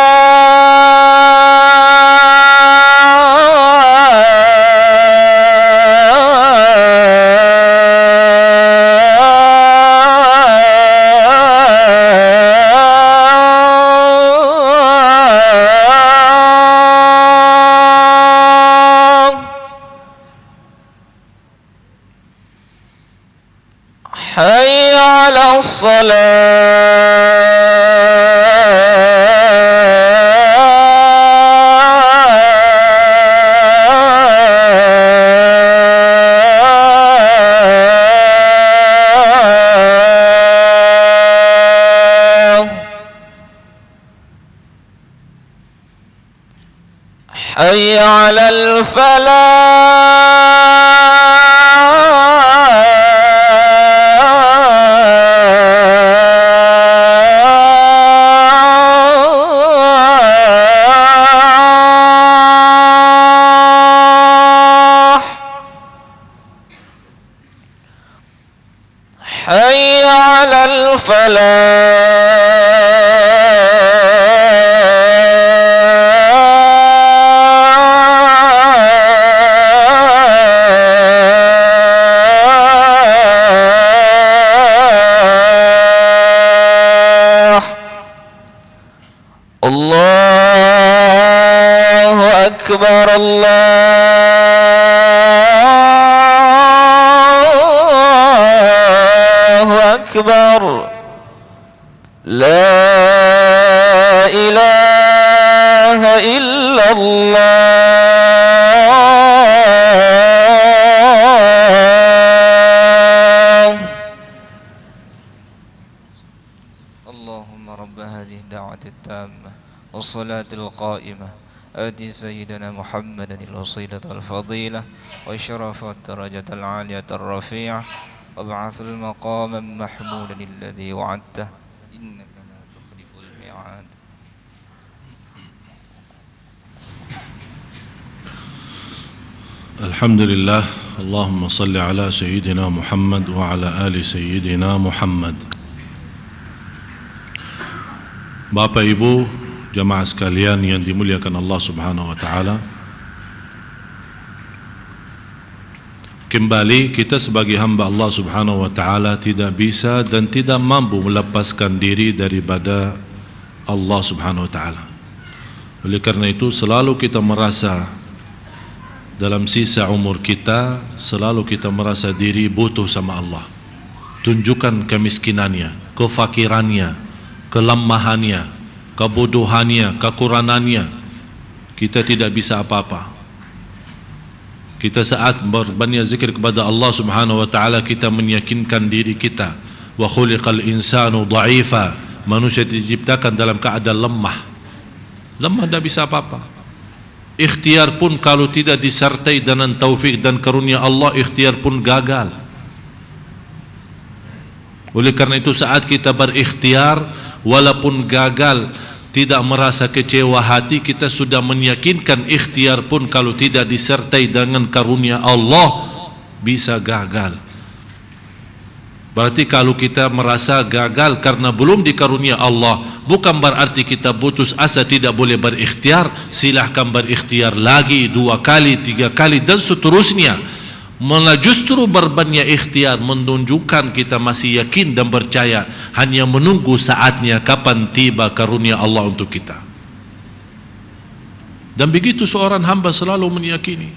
حي على الفلاح حي على الفلاح الله أكبر الله أكبر لا إله إلا الله اللهم رب هذه الدعوة التامة والصلاة القائمة آتي سيدنا محمدا الوسيلة والفضيلة والشرف والدرجة العالية الرفيعة وابعث المقام محمودا الذي وعدته إنك لا تخلف الميعاد. الحمد لله. اللهم صل على سيدنا محمد وعلى آل سيدنا محمد. Bapak Ibu jamaah sekalian yang dimuliakan Allah Subhanahu wa taala, kembali kita sebagai hamba Allah Subhanahu wa taala tidak bisa dan tidak mampu melepaskan diri daripada Allah Subhanahu wa taala. Oleh karena itu selalu kita merasa dalam sisa umur kita, selalu kita merasa diri butuh sama Allah. Tunjukkan kemiskinannya, kefakirannya, kelemahannya, kebodohannya, kekurangannya. Kita tidak bisa apa-apa. Kita saat berbanyak zikir kepada Allah Subhanahu wa taala, kita meyakinkan diri kita, wa khuliqal insanu dha'ifa, manusia diciptakan dalam keadaan lemah. Lemah tidak bisa apa-apa. Ikhtiar pun kalau tidak disertai dengan taufik dan karunia Allah, ikhtiar pun gagal. Oleh karena itu saat kita berikhtiar walaupun gagal, tidak merasa kecewa hati, kita sudah meyakinkan ikhtiar pun kalau tidak disertai dengan karunia Allah bisa gagal. Berarti kalau kita merasa gagal karena belum dikarunia Allah, bukan berarti kita putus asa, tidak boleh berikhtiar. Silahkan berikhtiar lagi, 2 kali, 3 kali dan seterusnya. Malah justru berbanyak ikhtiar menunjukkan kita masih yakin dan percaya, hanya menunggu saatnya kapan tiba karunia Allah untuk kita. Dan begitu seorang hamba selalu meyakini,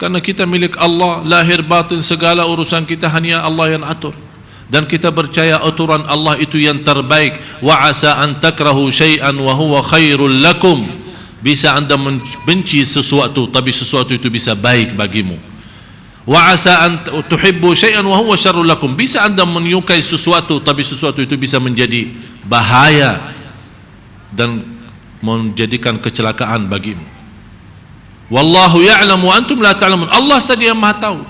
karena kita milik Allah, lahir batin segala urusan kita hanya Allah yang atur. Dan kita percaya aturan Allah itu yang terbaik. Wa asa an takrahu syai'an wa huwa khairul lakum. Bisa anda membenci sesuatu, tapi sesuatu itu bisa baik bagimu. Wa asa an tuhibbu syai'an wa huwa syarrul lakum. Bisa anda menyukai sesuatu, tapi sesuatu itu bisa menjadi bahaya dan menjadikan kecelakaan bagimu. Wallahu ya'lamu wa antum la ta'lamun. Allah saja yang Maha tahu.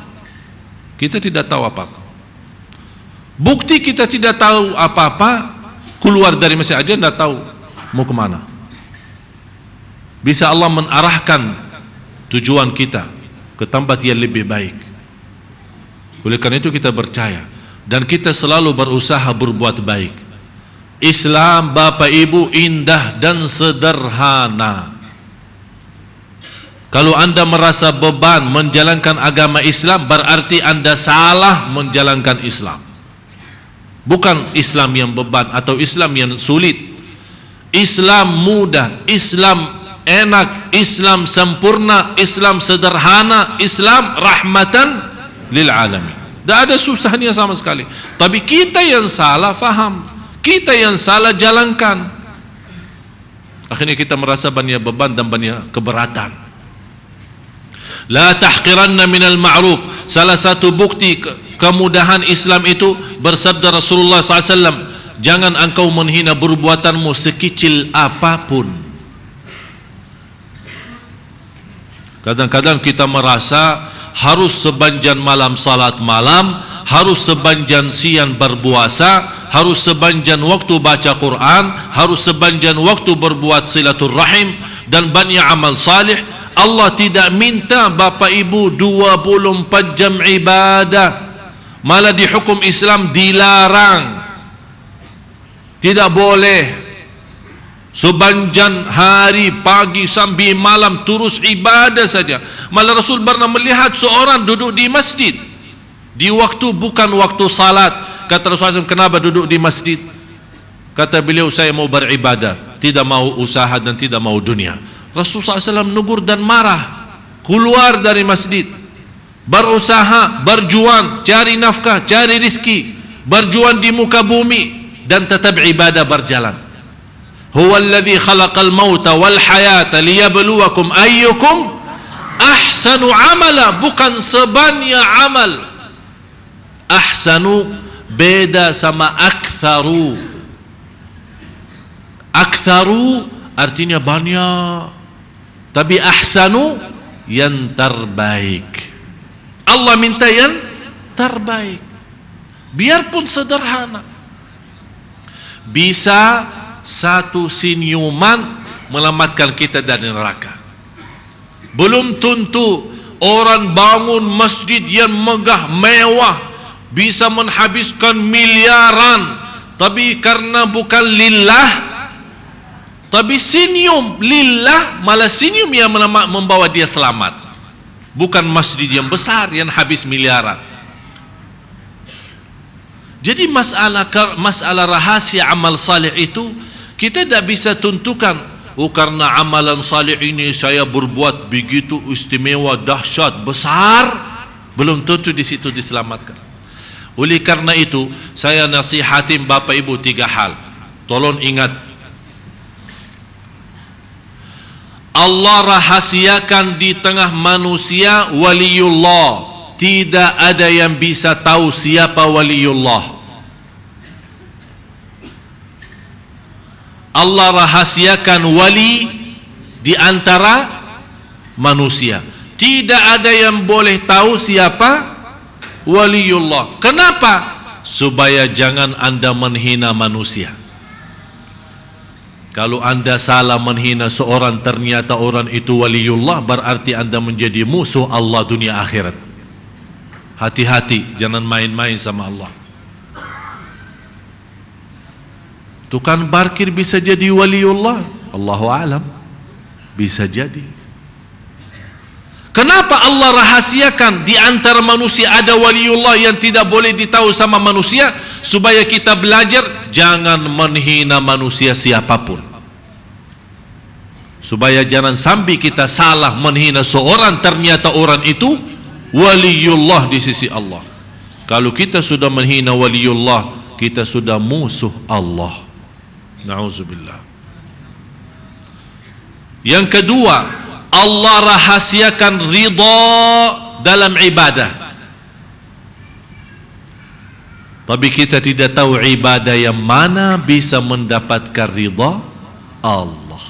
Kita tidak tahu apa-apa. Bukti kita tidak tahu apa-apa, keluar dari masjid aja tidak tahu mau kemana. Bisa Allah menarahkan tujuan kita ke tempat yang lebih baik. Oleh karena itu kita percaya dan kita selalu berusaha berbuat baik. Islam Bapak Ibu indah dan sederhana. Kalau anda merasa beban menjalankan agama Islam, berarti anda salah menjalankan Islam. Bukan Islam yang beban atau Islam yang sulit. Islam mudah, Islam enak, Islam sempurna, Islam sederhana, Islam rahmatan lil alamin. Tidak ada susahnya sama sekali. Tapi kita yang salah faham, kita yang salah jalankan. Akhirnya kita merasa banyak beban dan banyak keberatan. La tahqiranna minal ma'ruf. Salah satu bukti kemudahan Islam itu, bersabda Rasulullah SAW, jangan engkau menghina perbuatanmu sekecil apapun. Kadang-kadang kita merasa harus sebanjan malam salat malam, harus sebanjan siang berpuasa, harus sebanjan waktu baca Quran, harus sebanjan waktu berbuat silaturrahim dan banyak amal salih. Allah tidak minta bapa ibu 24 jam ibadah. Malah di hukum Islam dilarang. Tidak boleh sepanjang hari, pagi sampai malam terus ibadah saja. Malah Rasul pernah melihat seorang duduk di masjid di waktu bukan waktu salat. Kata Rasulullah SAW, kenapa duduk di masjid? Kata beliau, saya mau beribadah, tidak mau usaha dan tidak mau dunia. Rasulullah SAW negur dan marah. Keluar dari masjid, berusaha, berjuang, cari nafkah, cari rizki, berjuang di muka bumi, dan tetap ibadah berjalan. Huwa alladhi khalaqal mauta wal hayata liyabluwakum ayyukum ahsanu amala, bukan sebanyak amal. Ahsanu beda sama aktharu. Aktharu artinya banyak, tapi ahsanu yang terbaik. Allah minta yang terbaik, biarpun sederhana. Bisa satu senyuman melamatkan kita dari neraka. Belum tentu orang bangun masjid yang megah mewah bisa menghabiskan miliaran, tapi karena bukan lillah, tapi senyum lillah, malah senyum yang membawa dia selamat. Bukan masjid yang besar yang habis miliaran. Jadi masalah rahasia amal salih itu kita tidak bisa tentukan, oh karena amalan salih ini saya berbuat begitu istimewa, dahsyat, besar, belum tentu di situ diselamatkan. Oleh karena itu saya nasihatin Bapak Ibu 3 hal. Tolong ingat, Allah rahasiakan di tengah manusia waliullah. Tidak ada yang bisa tahu siapa waliullah. Allah rahasiakan wali di antara manusia. Tidak ada yang boleh tahu siapa waliullah. Kenapa? Supaya jangan Anda menghina manusia. Kalau Anda salah menghina seorang, ternyata orang itu waliullah, berarti Anda menjadi musuh Allah dunia akhirat. Hati-hati, jangan main-main sama Allah. Tukang parkir bisa jadi waliullah, Allahu a'lam, bisa jadi. Kenapa Allah rahasiakan di antara manusia ada waliullah yang tidak boleh ditahu sama manusia? Supaya kita belajar jangan menghina manusia siapapun. Supaya jangan sampai kita salah menghina seorang, ternyata orang itu waliullah di sisi Allah. Kalau kita sudah menghina waliullah, kita sudah musuh Allah. Na'udzubillah. Yang kedua, Allah rahasiakan ridha dalam ibadah. Tapi kita tidak tahu ibadah yang mana bisa mendapatkan ridha Allah.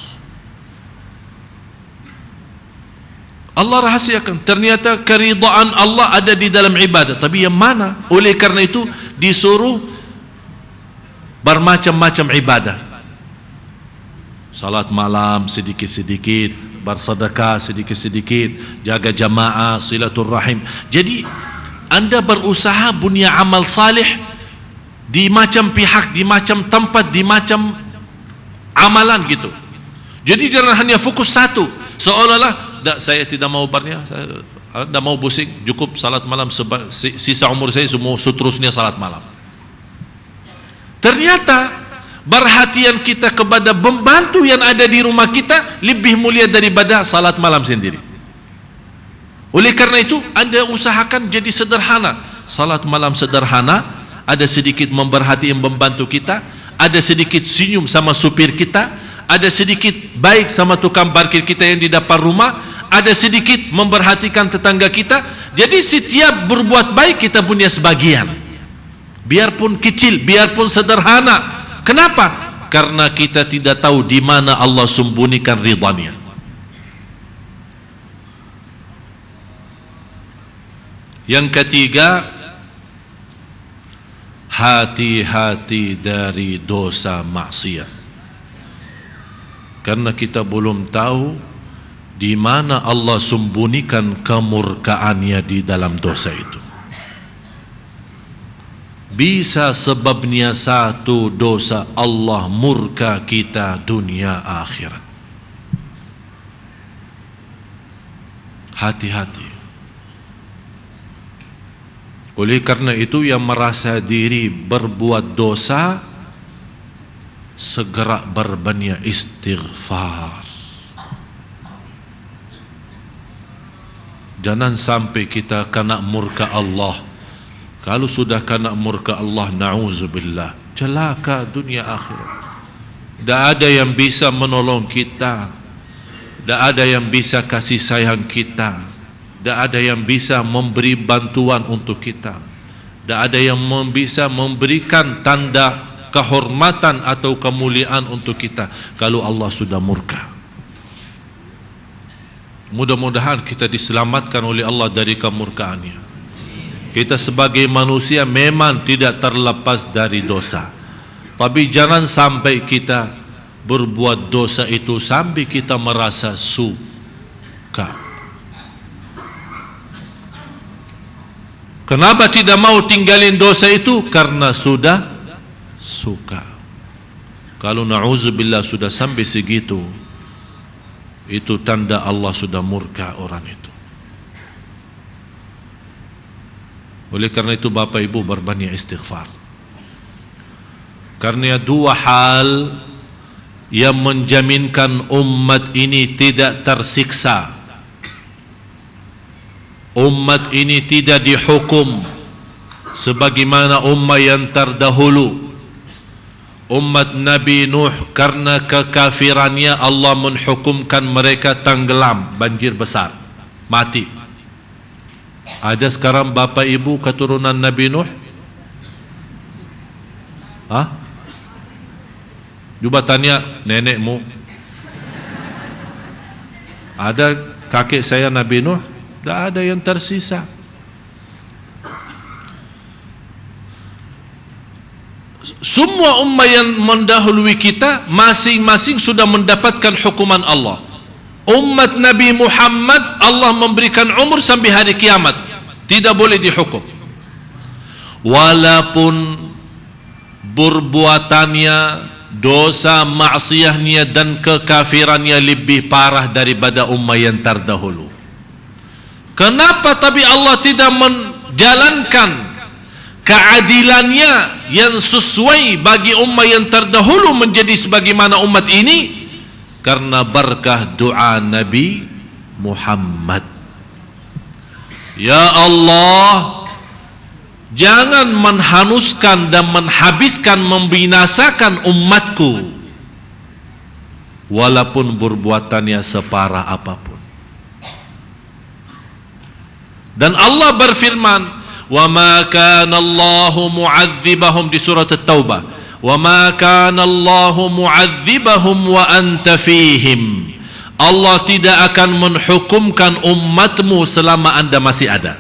Allah rahasiakan, ternyata keridhaan Allah ada di dalam ibadah, tapi yang mana? Oleh karena itu disuruh bermacam-macam ibadah. Salat malam sedikit-sedikit, bersedekah sedikit-sedikit, jaga jamaah, silaturrahim. Jadi Anda berusaha punya amal salih di macam pihak, di macam tempat, di macam amalan gitu. Jadi jangan hanya fokus satu, seolah-olah saya tidak mau barnya, saya tidak mau pusing, cukup salat malam, sisa umur saya semua seterusnya salat malam. Ternyata perhatian kita kepada pembantu yang ada di rumah kita lebih mulia daripada salat malam sendiri. Oleh karena itu Anda usahakan jadi sederhana. Salat malam sederhana, ada sedikit memperhatikan membantu kita, ada sedikit senyum sama supir kita, ada sedikit baik sama tukang parkir kita yang di depan rumah, ada sedikit memperhatikan tetangga kita. Jadi setiap berbuat baik kita punya sebagian, biarpun kecil, biarpun sederhana. Kenapa? Karena kita tidak tahu di mana Allah sembunyikan ridhanya. Yang ketiga, hati-hati dari dosa maksiat. Karena kita belum tahu di mana Allah sembunyikan kemurkaannya di dalam dosa itu. Bisa sebabnya satu dosa Allah murka kita dunia akhirat. Hati-hati. Oleh karena itu yang merasa diri berbuat dosa, segera berbanyak istighfar. Jangan sampai kita kena murka Allah. Kalau sudah kena murka Allah, na'udzubillah, celaka dunia akhirat. Tidak ada yang bisa menolong kita, tidak ada yang bisa kasih sayang kita, tidak ada yang bisa memberi bantuan untuk kita, tidak ada yang bisa memberikan tanda kehormatan atau kemuliaan untuk kita kalau Allah sudah murka. Mudah-mudahan kita diselamatkan oleh Allah dari kemurkaannya. Kita sebagai manusia memang tidak terlepas dari dosa, tapi jangan sampai kita berbuat dosa itu sampai kita merasa suka. Kenapa tidak mau tinggalin dosa itu? Karena sudah suka. Kalau na'udzubillah sudah sampai segitu, itu tanda Allah sudah murka orang itu. Oleh karena itu Bapak Ibu berbanyak istighfar. Karena dua hal yang menjaminkan umat ini tidak tersiksa, umat ini tidak dihukum sebagaimana umat yang terdahulu. Umat Nabi Nuh karena kekafirannya Allah menghukumkan mereka tenggelam, banjir besar, mati. Ada sekarang Bapak Ibu keturunan Nabi Nuh? Hah? Coba tanya nenekmu. Ada kakek saya Nabi Nuh? Tidak ada yang tersisa. Semua umat yang mendahului kita masing-masing sudah mendapatkan hukuman Allah. Umat Nabi Muhammad Allah memberikan umur sampai hari kiamat, tidak boleh dihukum. Walaupun perbuatannya, dosa maksiatnya dan kekafirannya lebih parah daripada umat yang terdahulu. Kenapa tapi Allah tidak menjalankan keadilannya yang sesuai bagi umat yang terdahulu menjadi sebagaimana umat ini? Karena berkah doa Nabi Muhammad. Ya Allah, jangan menhanuskan dan menghabiskan, membinasakan umatku walaupun perbuatannya separah apapun. Dan Allah berfirman, wa ma kana Allahu mu'adzibahum di surat At-Taubah. Wa ma kana Allahu mu'adzibahum wa anta fihim. Allah tidak akan menghukumkan umatmu selama Anda masih ada.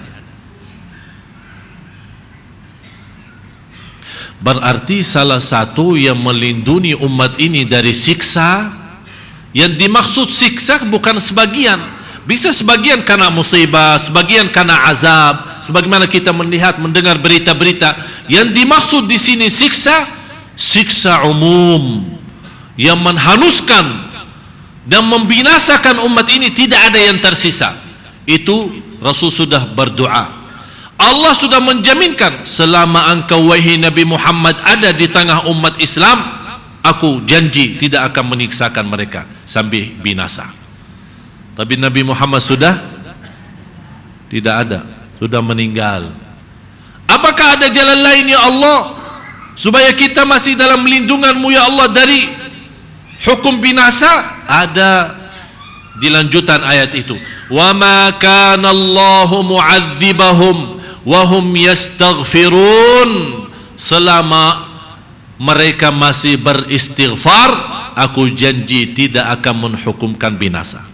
Berarti salah satu yang melindungi umat ini dari siksa, yang dimaksud siksa bukan sebagian, bisa sebagian karena musibah, sebagian karena azab, sebagaimana kita melihat mendengar berita-berita. Yang dimaksud di sini siksa umum yang menhanuskan dan membinasakan umat ini, tidak ada yang tersisa. Itu Rasul sudah berdoa. Allah sudah menjaminkan, selama engkau wahai Nabi Muhammad ada di tengah umat Islam, aku janji tidak akan menyiksakan mereka sampai binasa. Tapi Nabi Muhammad sudah tidak ada, sudah meninggal. Apakah ada jalan lain ya Allah supaya kita masih dalam lindunganmu ya Allah dari hukum binasa? Ada di lanjutan ayat itu, wa ma kana Allahu mu'adzibahum wa hum yastaghfirun. Selama mereka masih beristighfar, aku janji tidak akan menghukumkan binasa.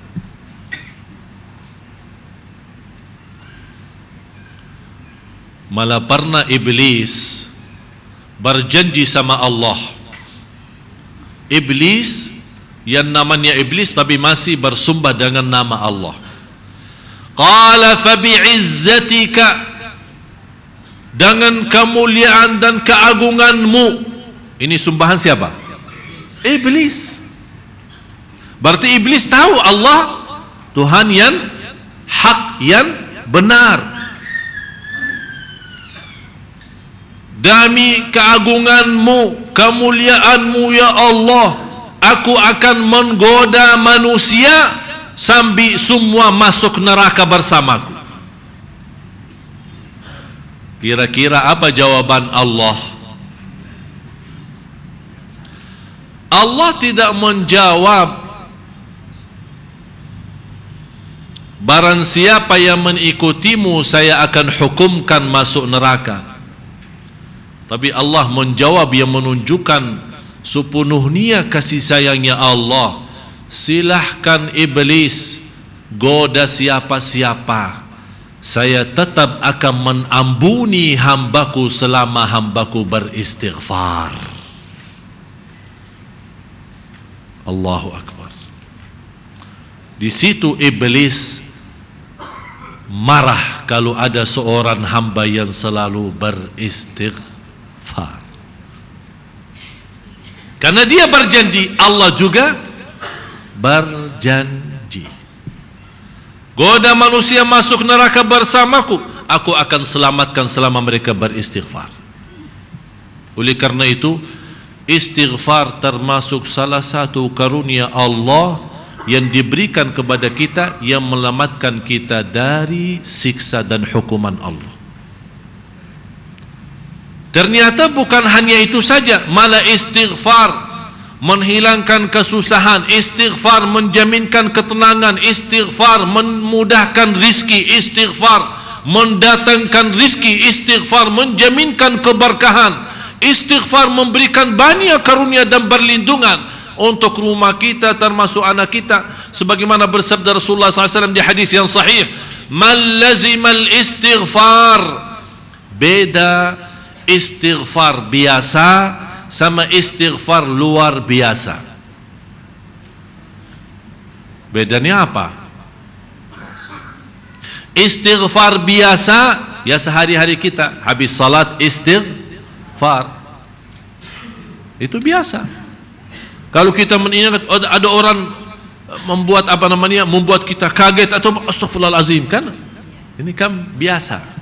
Malah pernah iblis berjanji sama Allah. Iblis yang namanya iblis tapi masih bersumpah dengan nama Allah. Qala fa bi'izzatika, dengan kemuliaan dan keagunganmu. Ini sumbahan siapa? Iblis. Berarti iblis tahu Allah Tuhan yang hak, yang benar. Demi keagunganmu, kemuliaanmu ya Allah, aku akan menggoda manusia sampai semua masuk neraka bersamaku. Kira-kira apa jawaban Allah? Allah tidak menjawab, barang siapa yang mengikutimu saya akan hukumkan masuk neraka. Tapi Allah menjawab yang menunjukkan sepenuhnya kasih sayangnya Allah. Silahkan iblis goda siapa-siapa, saya tetap akan mengampuni hambaku selama hambaku beristighfar. Allahu Akbar. Di situ iblis marah kalau ada seorang hamba yang selalu beristighfar. Karena dia berjanji, Allah juga berjanji. Goda manusia masuk neraka bersamaku, aku akan selamatkan selama mereka beristighfar. Oleh karena itu, istighfar termasuk salah satu karunia Allah yang diberikan kepada kita, yang menyelamatkan kita dari siksa dan hukuman Allah. Ternyata bukan hanya itu saja, malah istighfar menghilangkan kesusahan, istighfar menjaminkan ketenangan, istighfar memudahkan rizki, istighfar mendatangkan rizki, istighfar menjaminkan keberkahan, istighfar memberikan banyak karunia dan perlindungan untuk rumah kita termasuk anak kita, sebagaimana bersabda Rasulullah SAW di hadis yang sahih, man lazimal istighfar. Beda istighfar biasa sama istighfar luar biasa. Bedanya apa? Istighfar biasa ya sehari-hari kita, habis salat istighfar, itu biasa. Kalau kita mengingat ada orang membuat membuat kita kaget atau astagfirullahalazim, kan ini kan biasa.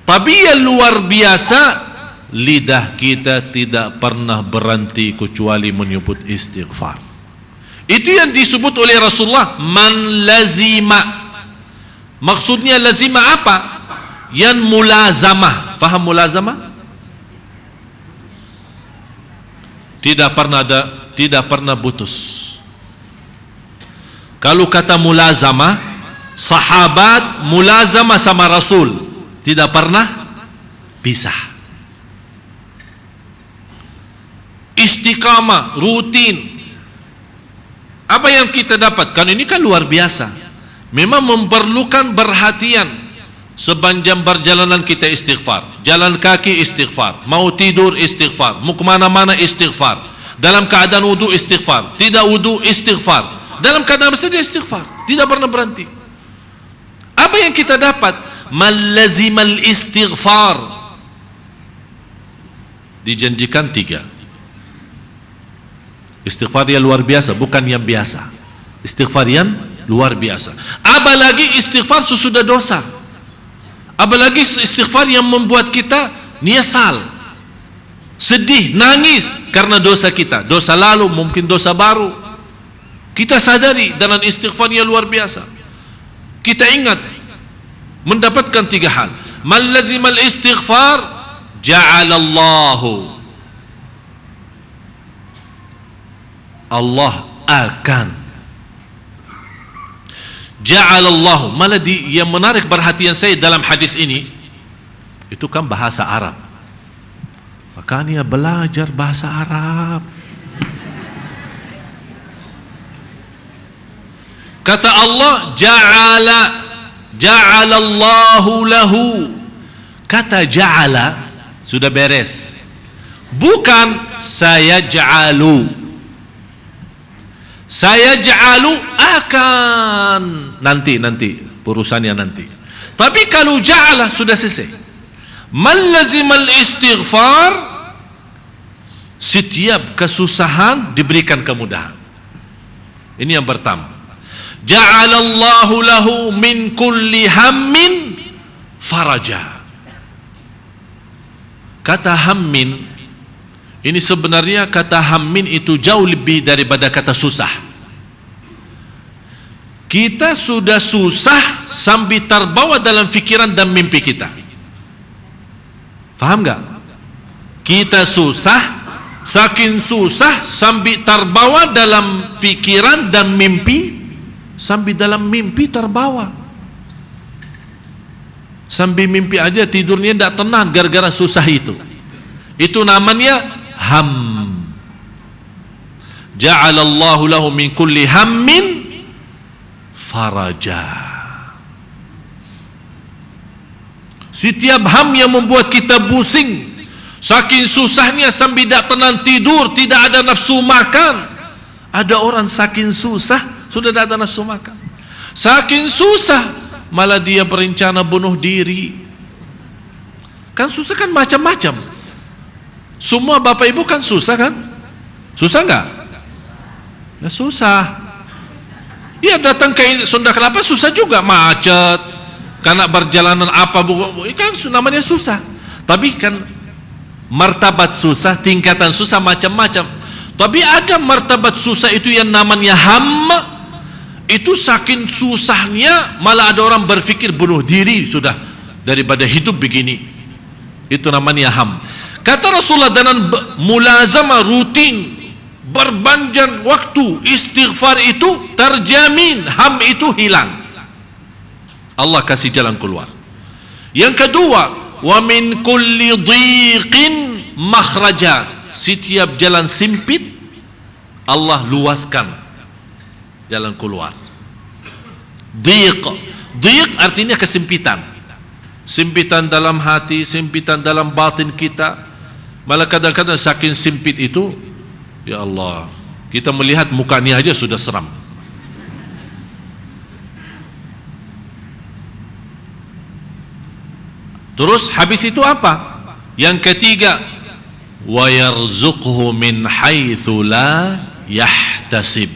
Tapi yang luar biasa, lidah kita tidak pernah berhenti kecuali menyebut istighfar. Itu yang disebut oleh Rasulullah man lazima. Maksudnya lazima apa? Yang mulazamah. Faham mulazamah? Tidak pernah putus. Kalau kata mulazamah, sahabat mulazamah sama Rasul tidak pernah pisah. Istiqamah, rutin. Apa yang kita dapatkan ini kan luar biasa. Memang memerlukan perhatian. Sepanjang perjalanan kita istighfar, jalan kaki istighfar, mau tidur istighfar, mau kemana-mana istighfar, dalam keadaan wudu istighfar, tidak wudu istighfar, dalam keadaan bersedia istighfar, tidak pernah berhenti. Apa yang kita dapat? Malazimal istighfar. Dijanjikan 3. Istighfar yang luar biasa, bukan yang biasa. Istighfar yang luar biasa. Apalagi istighfar sesudah dosa. Apalagi istighfar yang membuat kita nyesal, sedih, nangis karena dosa kita, dosa lalu, mungkin dosa baru. Kita sadari dengan istighfar yang luar biasa. Kita ingat mendapatkan 3 hal. Man lazimal istighfar ja'alallahu, Allah akan, ja'alallahu. Malah yang menarik perhatian saya dalam hadis ini, itu kan bahasa Arab, makanya belajar bahasa Arab. Kata Allah, ja'alallahu lahu. Kata ja'ala sudah beres, bukan saya ja'alu. Saya ja'alu akan, nanti urusannya nanti. Tapi kalau ja'ala sudah selesai. Man lazimal istighfar, setiap kesusahan diberikan kemudahan. Ini yang pertama. Ja'alallahu lahu min kulli hammin faraja. Kata hammin ini sebenarnya, kata hammin itu jauh lebih daripada kata susah. Kita sudah susah sambil terbawa dalam fikiran dan mimpi kita. Faham gak? Kita susah, saking susah sambil terbawa dalam fikiran dan mimpi, sambil dalam mimpi terbawa. Sambil mimpi aja tidurnya tidak tenang gara-gara susah itu. Itu namanya ham. Ja'alallahu lahu min kulli hammin faraja. Setiap ham yang membuat kita pusing, saking susahnya sambil tidak tenang tidur, tidak ada nafsu makan. Ada orang saking susah sudah tidak ada nafsu makan. Saking susah malah dia berencana bunuh diri. Kan susah kan macam-macam. Semua bapak ibu kan susah kan? Susah enggak? Ya susah. Ya datang ke Sunda Kelapa susah juga, macet. Karena perjalanan apa kan namanya susah. Tapi kan martabat susah, tingkatan susah macam-macam. Tapi ada martabat susah itu yang namanya ham. Itu saking susahnya malah ada orang berpikir bunuh diri sudah daripada hidup begini. Itu namanya ham. Kata Rasulullah, dengan mulazamah rutin berbanyak waktu istighfar itu terjamin ham itu hilang. Allah kasih jalan keluar. Yang kedua, wa min kulli dhiqin makhraja. Setiap jalan sempit Allah luaskan jalan keluar. Dhiq artinya kesempitan. Sempitan dalam hati, sempitan dalam batin kita. Malah kadang-kadang saking sempit itu, ya Allah, kita melihat mukanya aja sudah seram. Terus habis itu apa? Yang ketiga, wa yarzuqhu min haitsu la yahtasib.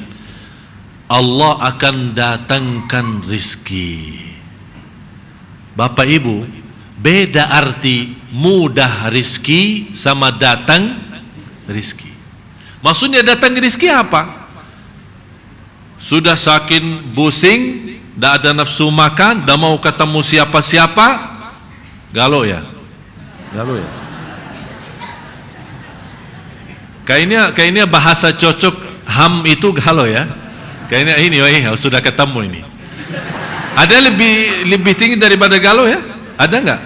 Allah akan datangkan rizki. Bapak Ibu, beda arti mudah rizki sama datang rizki. Maksudnya datang rizki apa? Sudah saking pusing, tidak ada nafsu makan, tidak mau ketemu siapa-siapa, galau ya? Galau ya? Kayaknya bahasa cocok ham itu galau ya? Kayaknya ini, sudah ketemu ini. Ada lebih tinggi daripada galau ya? Ada enggak?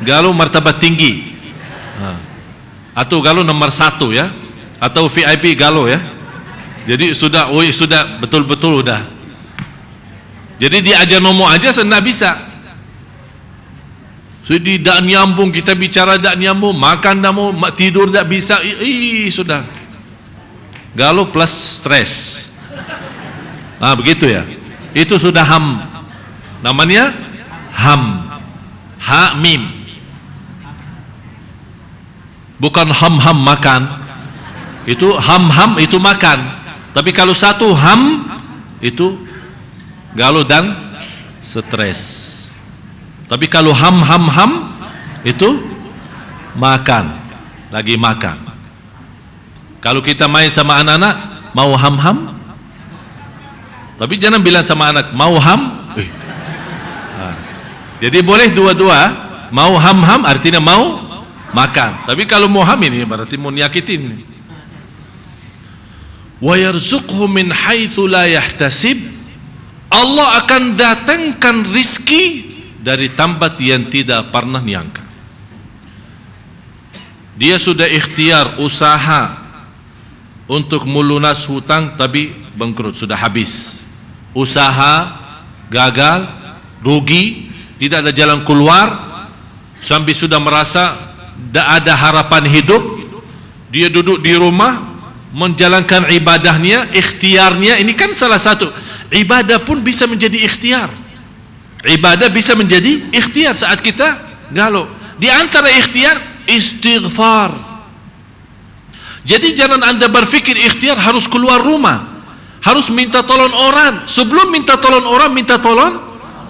Galau martabat tinggi, atau galau nomor 1 ya, atau VIP galau ya. Jadi sudah betul-betul udah. Jadi diajar ngomong aja tidak bisa. Sudah tidak nyambung, kita bicara tidak nyambung, makan tidak mau, tidur tidak bisa, sudah. Galau plus stres. Begitu ya. Itu sudah ham. Namanya ham. Ha mim. Bukan ham-ham makan. Itu ham-ham itu makan. Tapi kalau satu ham itu galau dan stres. Tapi kalau ham-ham-ham itu makan, lagi makan. Kalau kita main sama anak-anak mau ham-ham, Tapi jangan bilang sama anak mau ham. Jadi boleh dua-dua, mau ham-ham artinya mau makan. Tapi kalau mau ham ini berarti mau nyakitin. Wa yarzuqhu min haitsu la yahtasib. Allah akan datangkan rizki dari tempat yang tidak pernah nyangka. Dia sudah ikhtiar usaha untuk melunas hutang tapi bangkrut, sudah habis. Usaha gagal, rugi, tidak ada jalan keluar, sampai sudah merasa tidak ada harapan hidup. Dia duduk di rumah menjalankan ibadahnya, ikhtiarnya. Ini kan salah satu ibadah pun bisa menjadi ikhtiar. Ibadah bisa menjadi ikhtiar saat kita galau. Di antara ikhtiar istighfar. Jadi jangan Anda berpikir ikhtiar harus keluar rumah, harus minta tolong orang. Sebelum minta tolong orang, minta tolong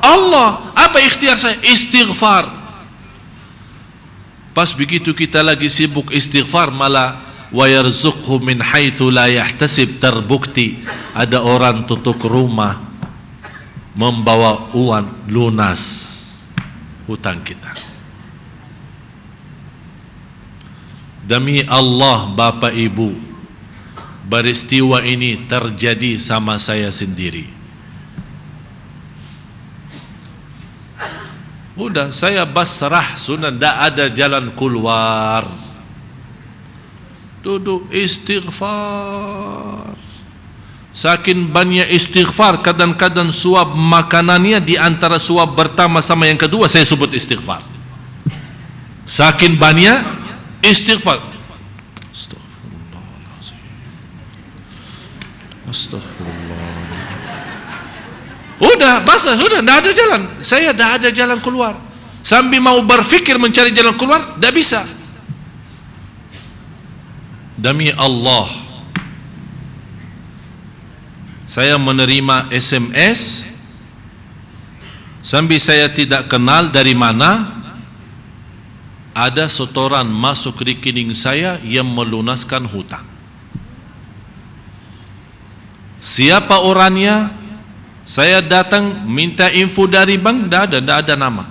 Allah. Apa ikhtiar saya? Istighfar. Pas begitu kita lagi sibuk istighfar, malah wa yarzuqhu min haitsu la yahtasib, terbukti ada orang tutup rumah membawa uang lunas hutang kita. Demi Allah Bapak Ibu, peristiwa ini terjadi sama saya sendiri. Udah saya basrah, sudah tidak ada jalan keluar. Duduk istighfar. Saking banyak istighfar, kadang-kadang suap makanannya di antara suap pertama sama yang kedua saya sebut istighfar. Saking banyak istighfar. Astagfirullahaladzim. Astagfirullah. Udah basah, sudah tidak ada jalan. Saya tidak ada jalan keluar. Sambil mau berfikir mencari jalan keluar, tidak bisa. Demi Allah, saya menerima SMS sambil saya tidak kenal dari mana, ada setoran masuk rekening saya yang melunaskan hutang. Siapa orangnya? Saya datang minta info dari bank, tidak ada nama.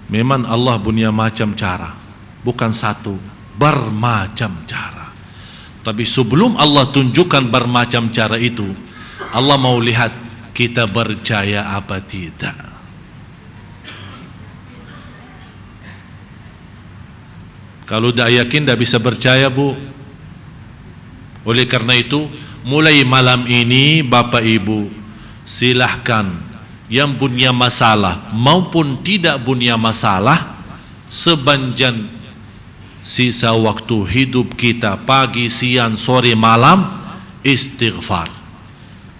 Memang Allah punya macam cara, bukan satu, bermacam cara. Tapi sebelum Allah tunjukkan bermacam cara itu, Allah mau lihat kita percaya apa tidak. Kalau tidak yakin, tidak bisa percaya, Bu. Oleh karena itu, mulai malam ini Bapak Ibu, silahkan yang punya masalah maupun tidak punya masalah, sepanjang sisa waktu hidup kita, pagi, siang, sore, malam, istighfar.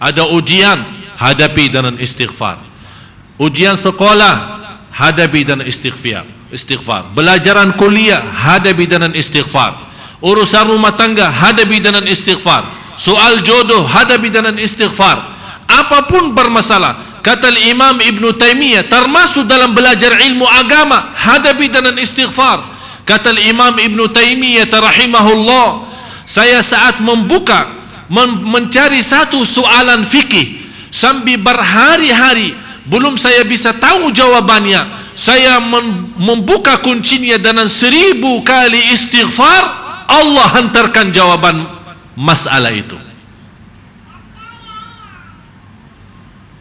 Ada ujian, hadapi dengan istighfar. Ujian sekolah, hadapi dengan istighfar. Belajaran kuliah, hadapi dengan istighfar. Urusan rumah tangga, hadapi dengan istighfar. Soal jodoh, hadapi dengan istighfar. Apapun bermasalah, kata Imam Ibn Taymiyah, termasuk dalam belajar ilmu agama, hadapi dengan istighfar. Kata Imam Ibn Taymiyah rahimahullah, saya saat mencari satu soalan fikih sambil berhari-hari belum saya bisa tahu jawabannya, saya membuka kuncinya dengan 1000 kali istighfar, Allah hantarkan jawaban masalah itu.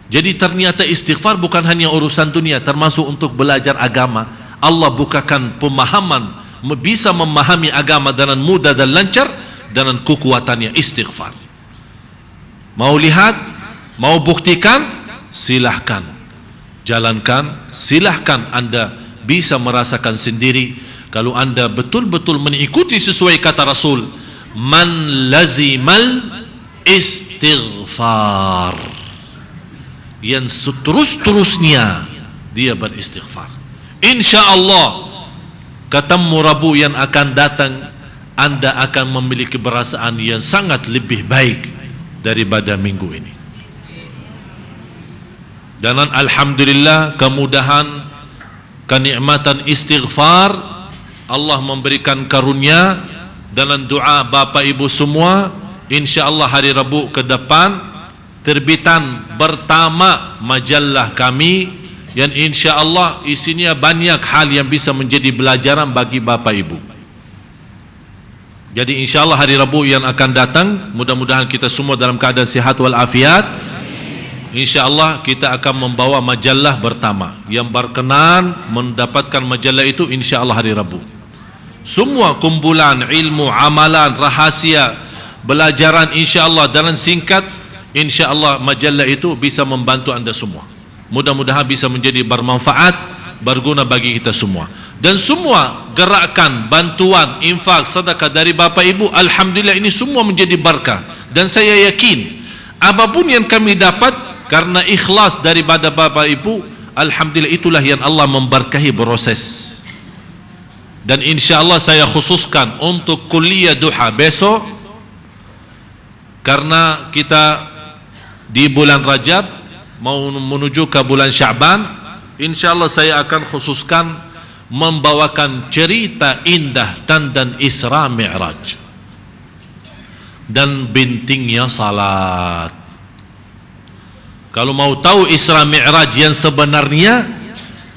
Jadi ternyata istighfar bukan hanya urusan dunia, termasuk untuk belajar agama. Allah bukakan pemahaman, bisa memahami agama dengan mudah dan lancar dengan kekuatannya istighfar. Mau lihat, mau buktikan, silahkan jalankan, silahkan Anda bisa merasakan sendiri. Kalau Anda betul-betul mengikuti sesuai kata Rasul, man lazimal istighfar, yang seterus-terusnya dia beristighfar, insyaallah ketemu Rabu yang akan datang, Anda akan memiliki perasaan yang sangat lebih baik daripada minggu ini. Dan alhamdulillah, kemudahan, kenikmatan istighfar Allah memberikan karunia dalam doa Bapak Ibu semua, insya-Allah hari Rabu ke depan terbitan pertama majalah kami yang insya-Allah isinya banyak hal yang bisa menjadi pelajaran bagi Bapak Ibu. Jadi insya-Allah hari Rabu yang akan datang, mudah-mudahan kita semua dalam keadaan sihat wal afiat. InsyaAllah kita akan membawa majalah pertama. Yang berkenan mendapatkan majalah itu insyaAllah hari Rabu. Semua kumpulan ilmu, amalan, rahasia, belajaran insyaAllah dalam singkat, insyaAllah majalah itu bisa membantu anda semua. Mudah-mudahan bisa menjadi bermanfaat, berguna bagi kita semua. Dan semua gerakan, bantuan, infak, sedekah dari Bapak Ibu, alhamdulillah ini semua menjadi berkah. Dan saya yakin apapun yang kami dapat karena ikhlas daripada Bapak Ibu, alhamdulillah itulah yang Allah memberkahi proses. Dan insyaAllah saya khususkan untuk kuliah duha besok, karena kita di bulan Rajab mau menuju ke bulan Sya'ban, insyaAllah saya akan khususkan membawakan cerita indah tentang Isra Mi'raj dan pentingnya salat. Kalau mau tahu Isra Mi'raj yang sebenarnya,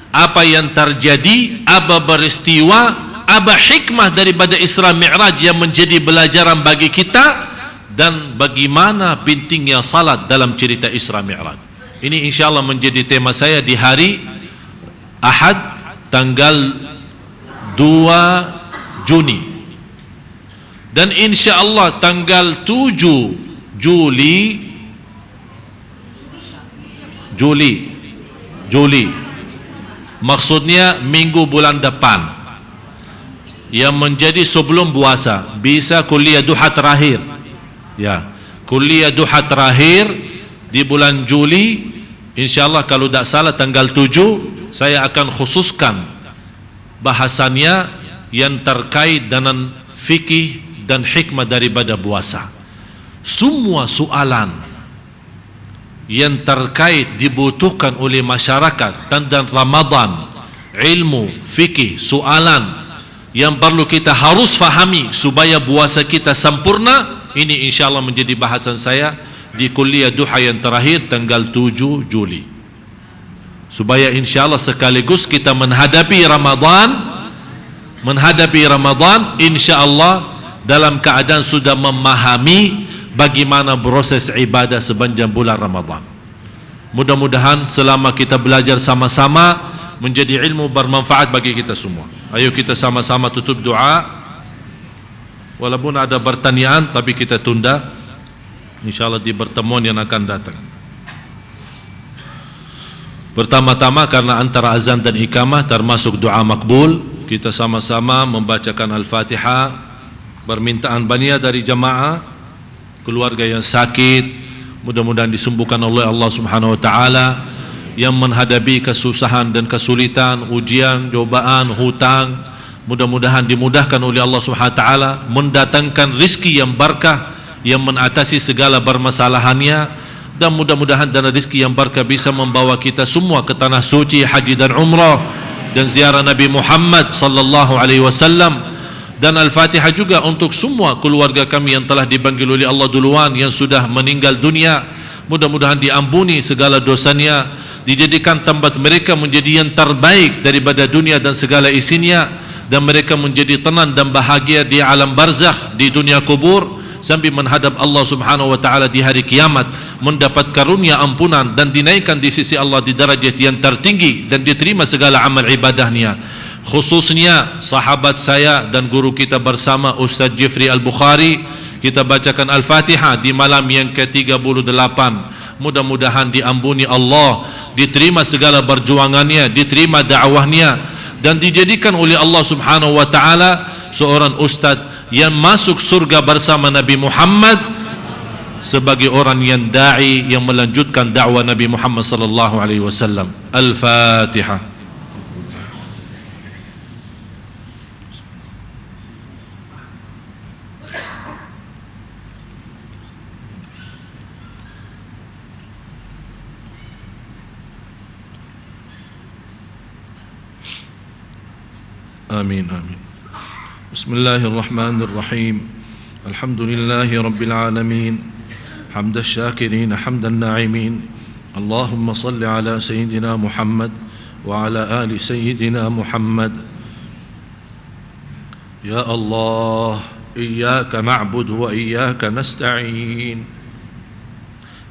apa yang terjadi, apa peristiwa, apa hikmah daripada Isra Mi'raj yang menjadi pelajaran bagi kita, dan bagaimana pentingnya salat dalam cerita Isra Mi'raj. Ini insyaAllah menjadi tema saya di hari Ahad tanggal 2 Juni, dan insyaAllah tanggal 7 Juli, maksudnya minggu bulan depan, yang menjadi sebelum puasa, bisa kuliah duha terakhir. Ya, kuliah duha terakhir di bulan Juli, insyaAllah kalau tidak salah tanggal 7, saya akan khususkan bahasannya yang terkait dengan fikih dan hikmah daripada puasa. Semua soalan yang terkait dibutuhkan oleh masyarakat tentang Ramadan, ilmu, fikih, soalan yang perlu kita harus fahami supaya puasa kita sempurna, ini insyaAllah menjadi bahasan saya di kuliah duha yang terakhir tanggal 7 Juli, supaya insyaAllah sekaligus kita menghadapi Ramadan insyaAllah dalam keadaan sudah memahami bagaimana proses ibadah sepanjang bulan Ramadan. Mudah-mudahan selama kita belajar sama-sama menjadi ilmu bermanfaat bagi kita semua. Ayo kita sama-sama tutup doa. Walaupun ada pertanyaan tapi kita tunda, insyaAllah di pertemuan yang akan datang. Pertama-tama karena antara azan dan iqamah termasuk doa makbul, kita sama-sama membacakan Al-Fatihah, permintaan bania dari jamaah, keluarga yang sakit mudah-mudahan disembuhkan oleh Allah Subhanahu wa taala, yang menghadapi kesusahan dan kesulitan, ujian, cobaan, hutang, mudah-mudahan dimudahkan oleh Allah Subhanahu wa taala, mendatangkan rizki yang berkah yang mengatasi segala permasalahannya, dan mudah-mudahan dana rizki yang berkah bisa membawa kita semua ke tanah suci haji dan umrah dan ziarah Nabi Muhammad sallallahu alaihi wasallam. Dan Al-Fatihah juga untuk semua keluarga kami yang telah dipanggil oleh Allah duluan, yang sudah meninggal dunia, mudah-mudahan diampuni segala dosanya, dijadikan tempat mereka menjadi yang terbaik daripada dunia dan segala isinya, dan mereka menjadi tenang dan bahagia di alam barzakh, di dunia kubur, sampai menghadap Allah Subhanahu wa taala di hari kiamat, mendapat karunia ampunan dan dinaikkan di sisi Allah di derajat yang tertinggi, dan diterima segala amal ibadahnya. Khususnya sahabat saya dan guru kita bersama Ustaz Jeffrey Al-Bukhari, kita bacakan Al-Fatihah di malam yang ke-38. Mudah-mudahan diampuni Allah, diterima segala perjuangannya, diterima dakwahnya, dan dijadikan oleh Allah Subhanahu wa taala seorang ustaz yang masuk surga bersama Nabi Muhammad sebagai orang yang da'i, yang melanjutkan dakwah Nabi Muhammad sallallahu alaihi wasallam. Al-Fatihah. Amin, amin. Bismillahirrahmanirrahim. Alhamdulillahi rabbil alamin. Hamdan syakirin, hamdan na'imin. Allahumma salli ala sayyidina Muhammad wa ala ali sayyidina Muhammad. Ya Allah, iyyaka na'budu wa iyyaka nasta'in.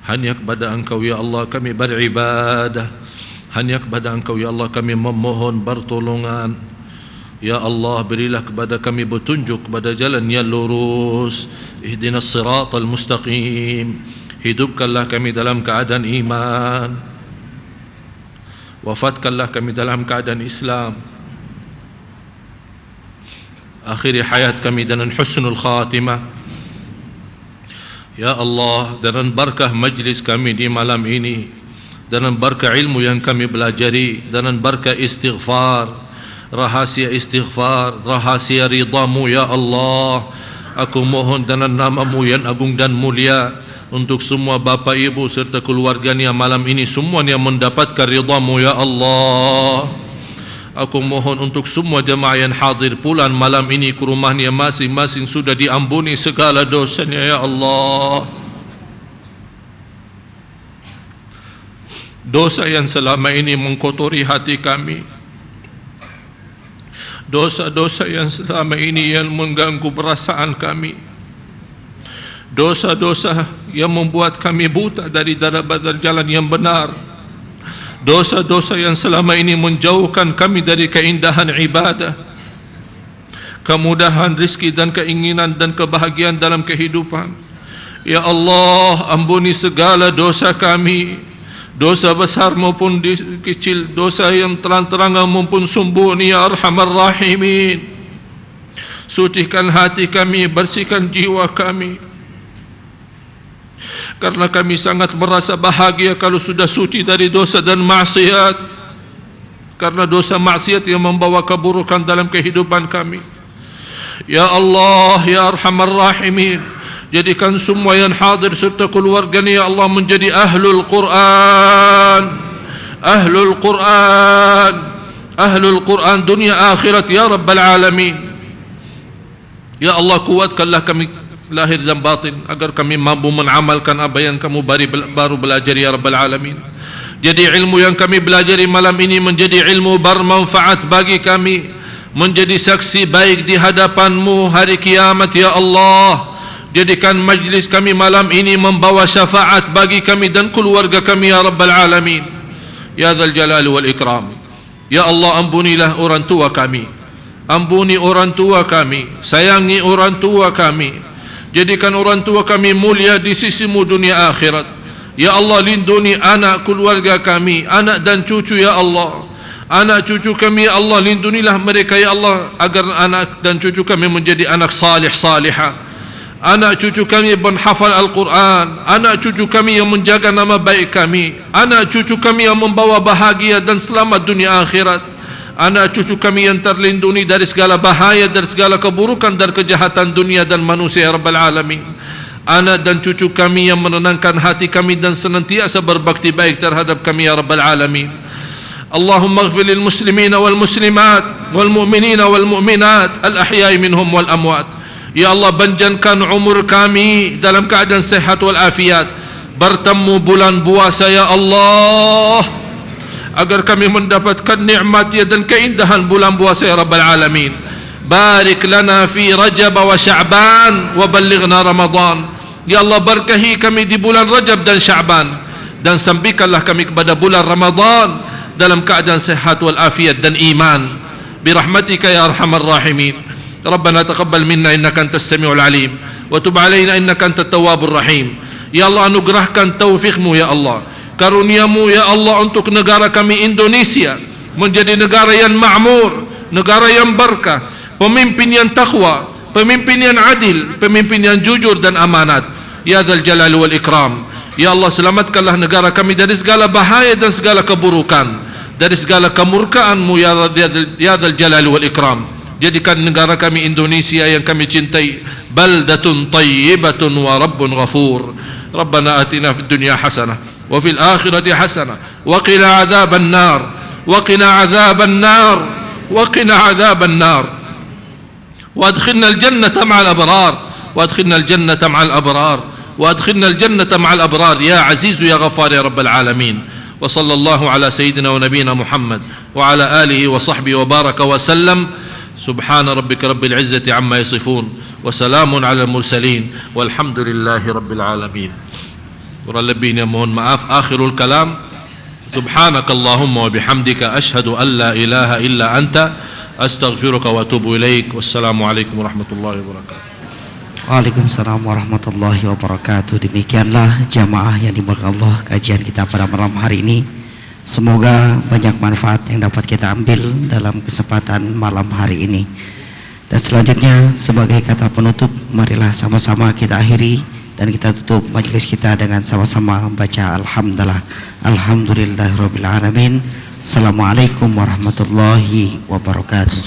Hanya kepada Engkau ya Allah kami beribadah. Hanya kepada Engkau ya Allah kami memohon pertolongan. Ya Allah, berilah kepada kami petunjuk kepada jalan yang lurus. Ihdinas siratal mustaqim. Hidupkanlah kami dalam keadaan iman. Wafatkanlah kami dalam keadaan Islam. Akhiri hayat kami dengan husnul khatimah. Ya Allah, dengan barakah majlis kami di malam ini, dengan barakah ilmu yang kami belajari, dengan barakah istighfar, rahasia istighfar, rahasia ridhamu ya Allah, aku mohon dengan nama-Mu yang agung dan mulia untuk semua bapa ibu serta keluarganya malam ini semuanya mendapatkan ridhamu ya Allah. Aku mohon untuk semua jemaah yang hadir pulang malam ini ke rumahnya masing-masing sudah diampuni segala dosanya ya Allah. Dosa yang selama ini mengkotori hati kami, dosa-dosa yang selama ini yang mengganggu perasaan kami, dosa-dosa yang membuat kami buta dari jalan yang benar, dosa-dosa yang selama ini menjauhkan kami dari keindahan ibadah, kemudahan rezeki dan keinginan dan kebahagiaan dalam kehidupan. Ya Allah, ampuni segala dosa kami, dosa besar maupun kecil, dosa yang terang-terangan maupun sembunyi ya Arhamar Rahimin. Sucikan hati kami, bersihkan jiwa kami, karena kami sangat merasa bahagia kalau sudah suci dari dosa dan maksiat, karena dosa maksiat yang membawa keburukan dalam kehidupan kami. Ya Allah, ya Arhamar Rahimin, jadikan semua yang hadir serta keluarganya ya Allah menjadi ahlul Quran, ahlul Quran, ahlul Quran dunia akhirat ya Rabbal Alamin. Ya Allah, kuatkanlah kami lahir dan batin agar kami mampu mengamalkan apa yang kamu baru belajar ya Rabbal Alamin. Jadi ilmu yang kami belajar malam ini menjadi ilmu bermanfaat bagi kami, menjadi saksi baik di hadapan-Mu hari kiamat ya Allah. Jadikan majlis kami malam ini membawa syafaat bagi kami dan keluarga kami ya Rabbal Alamin. Ya Dzal Jalali wal Ikram. Ya Allah, ampunilah orang tua kami, ampuni orang tua kami, sayangi orang tua kami, jadikan orang tua kami mulia di sisi-Mu dunia akhirat. Ya Allah, lindungi anak keluarga kami, anak dan cucu ya Allah. Anak cucu kami ya Allah, lindungilah mereka ya Allah, agar anak dan cucu kami menjadi anak salih salihah. Anak cucu kami menghafal Al-Quran, anak cucu kami yang menjaga nama baik kami, anak cucu kami yang membawa bahagia dan selamat dunia akhirat, anak cucu kami yang terlindungi dari segala bahaya, dari segala keburukan dan kejahatan dunia dan manusia ya Rabbal Alamin. Anak dan cucu kami yang menenangkan hati kami dan senantiasa berbakti baik terhadap kami ya Rabbal Alamin. Allahumma ighfir lil muslimina wal muslimat wal mu'minina wal mu'minat al ahya'i minhum wal amwat. Ya Allah, panjangkan umur kami dalam keadaan sehat wal afiat, bertemu bulan puasa ya Allah, agar kami mendapatkan nikmat dan keindahan bulan puasa ya Rabbal Alamin. Barik lana fi Rajab wa Sya'ban wa ballighna Ramadan. Ya Allah, berkahi kami di bulan Rajab dan Sya'ban, dan sampaikanlah kami kepada bulan Ramadan dalam keadaan sehat wal afiat dan iman, birahmatika ya Arhamar Rahimin. ربنا تقبل منا إنك أنت السميع العليم وتب علينا إنك أنت التواب الرحيم. Ya Allah, anugerahkan taufikmu ya Allah, karuniamu ya Allah untuk negara kami Indonesia menjadi negara yang makmur, negara yang berkah, pemimpin yang takwa, pemimpin yang adil, pemimpin yang jujur dan amanat ya Dzal Jalali wal Ikram. Ya Allah, selamatkanlah negara kami dari segala bahaya dan segala keburukan, dari segala kemurkaan-Mu ya Dzal Jalali wal Ikram. Jadikan negara kami Indonesia yang kami cintai baldatun tayyibatun wa rabbun ghafur. Rabbana atina fid dunya hasanah wa fil akhirati hasanah wa qina adzaban nar wa qina adzaban nar wa qina adzaban nar. وأدخلنا الجنة مع الأبرار وأدخلنا الجنة مع الأبرار وأدخلنا الجنة مع الأبرار يا عزيز يا غفار يا رب العالمين. وصلى الله على سيدنا ونبينا محمد وعلى آله وصحبه وبارك وسلم. سبحان ربك رب العزة عما يصفون وسلام على المرسلين والحمد لله رب العالمين. Kurang lebihnya mohon maaf. Akhirul kalam, subhanakallahumma wa bihamdika asyhadu an la ilaha illa anta astaghfiruka wa atubu ilaik. Wassalamu alaikum warahmatullahi wabarakatuh. Waalaikumsalam warahmatullahi wabarakatuh. Demikianlah jamaah yang dimuliakan Allah, kajian kita pada malam hari ini. Semoga banyak manfaat yang dapat kita ambil dalam kesempatan malam hari ini. Dan selanjutnya sebagai kata penutup, marilah sama-sama kita akhiri dan kita tutup majelis kita dengan sama-sama membaca alhamdulillah. Alhamdulillahirabbil alamin. Assalamualaikum warahmatullahi wabarakatuh.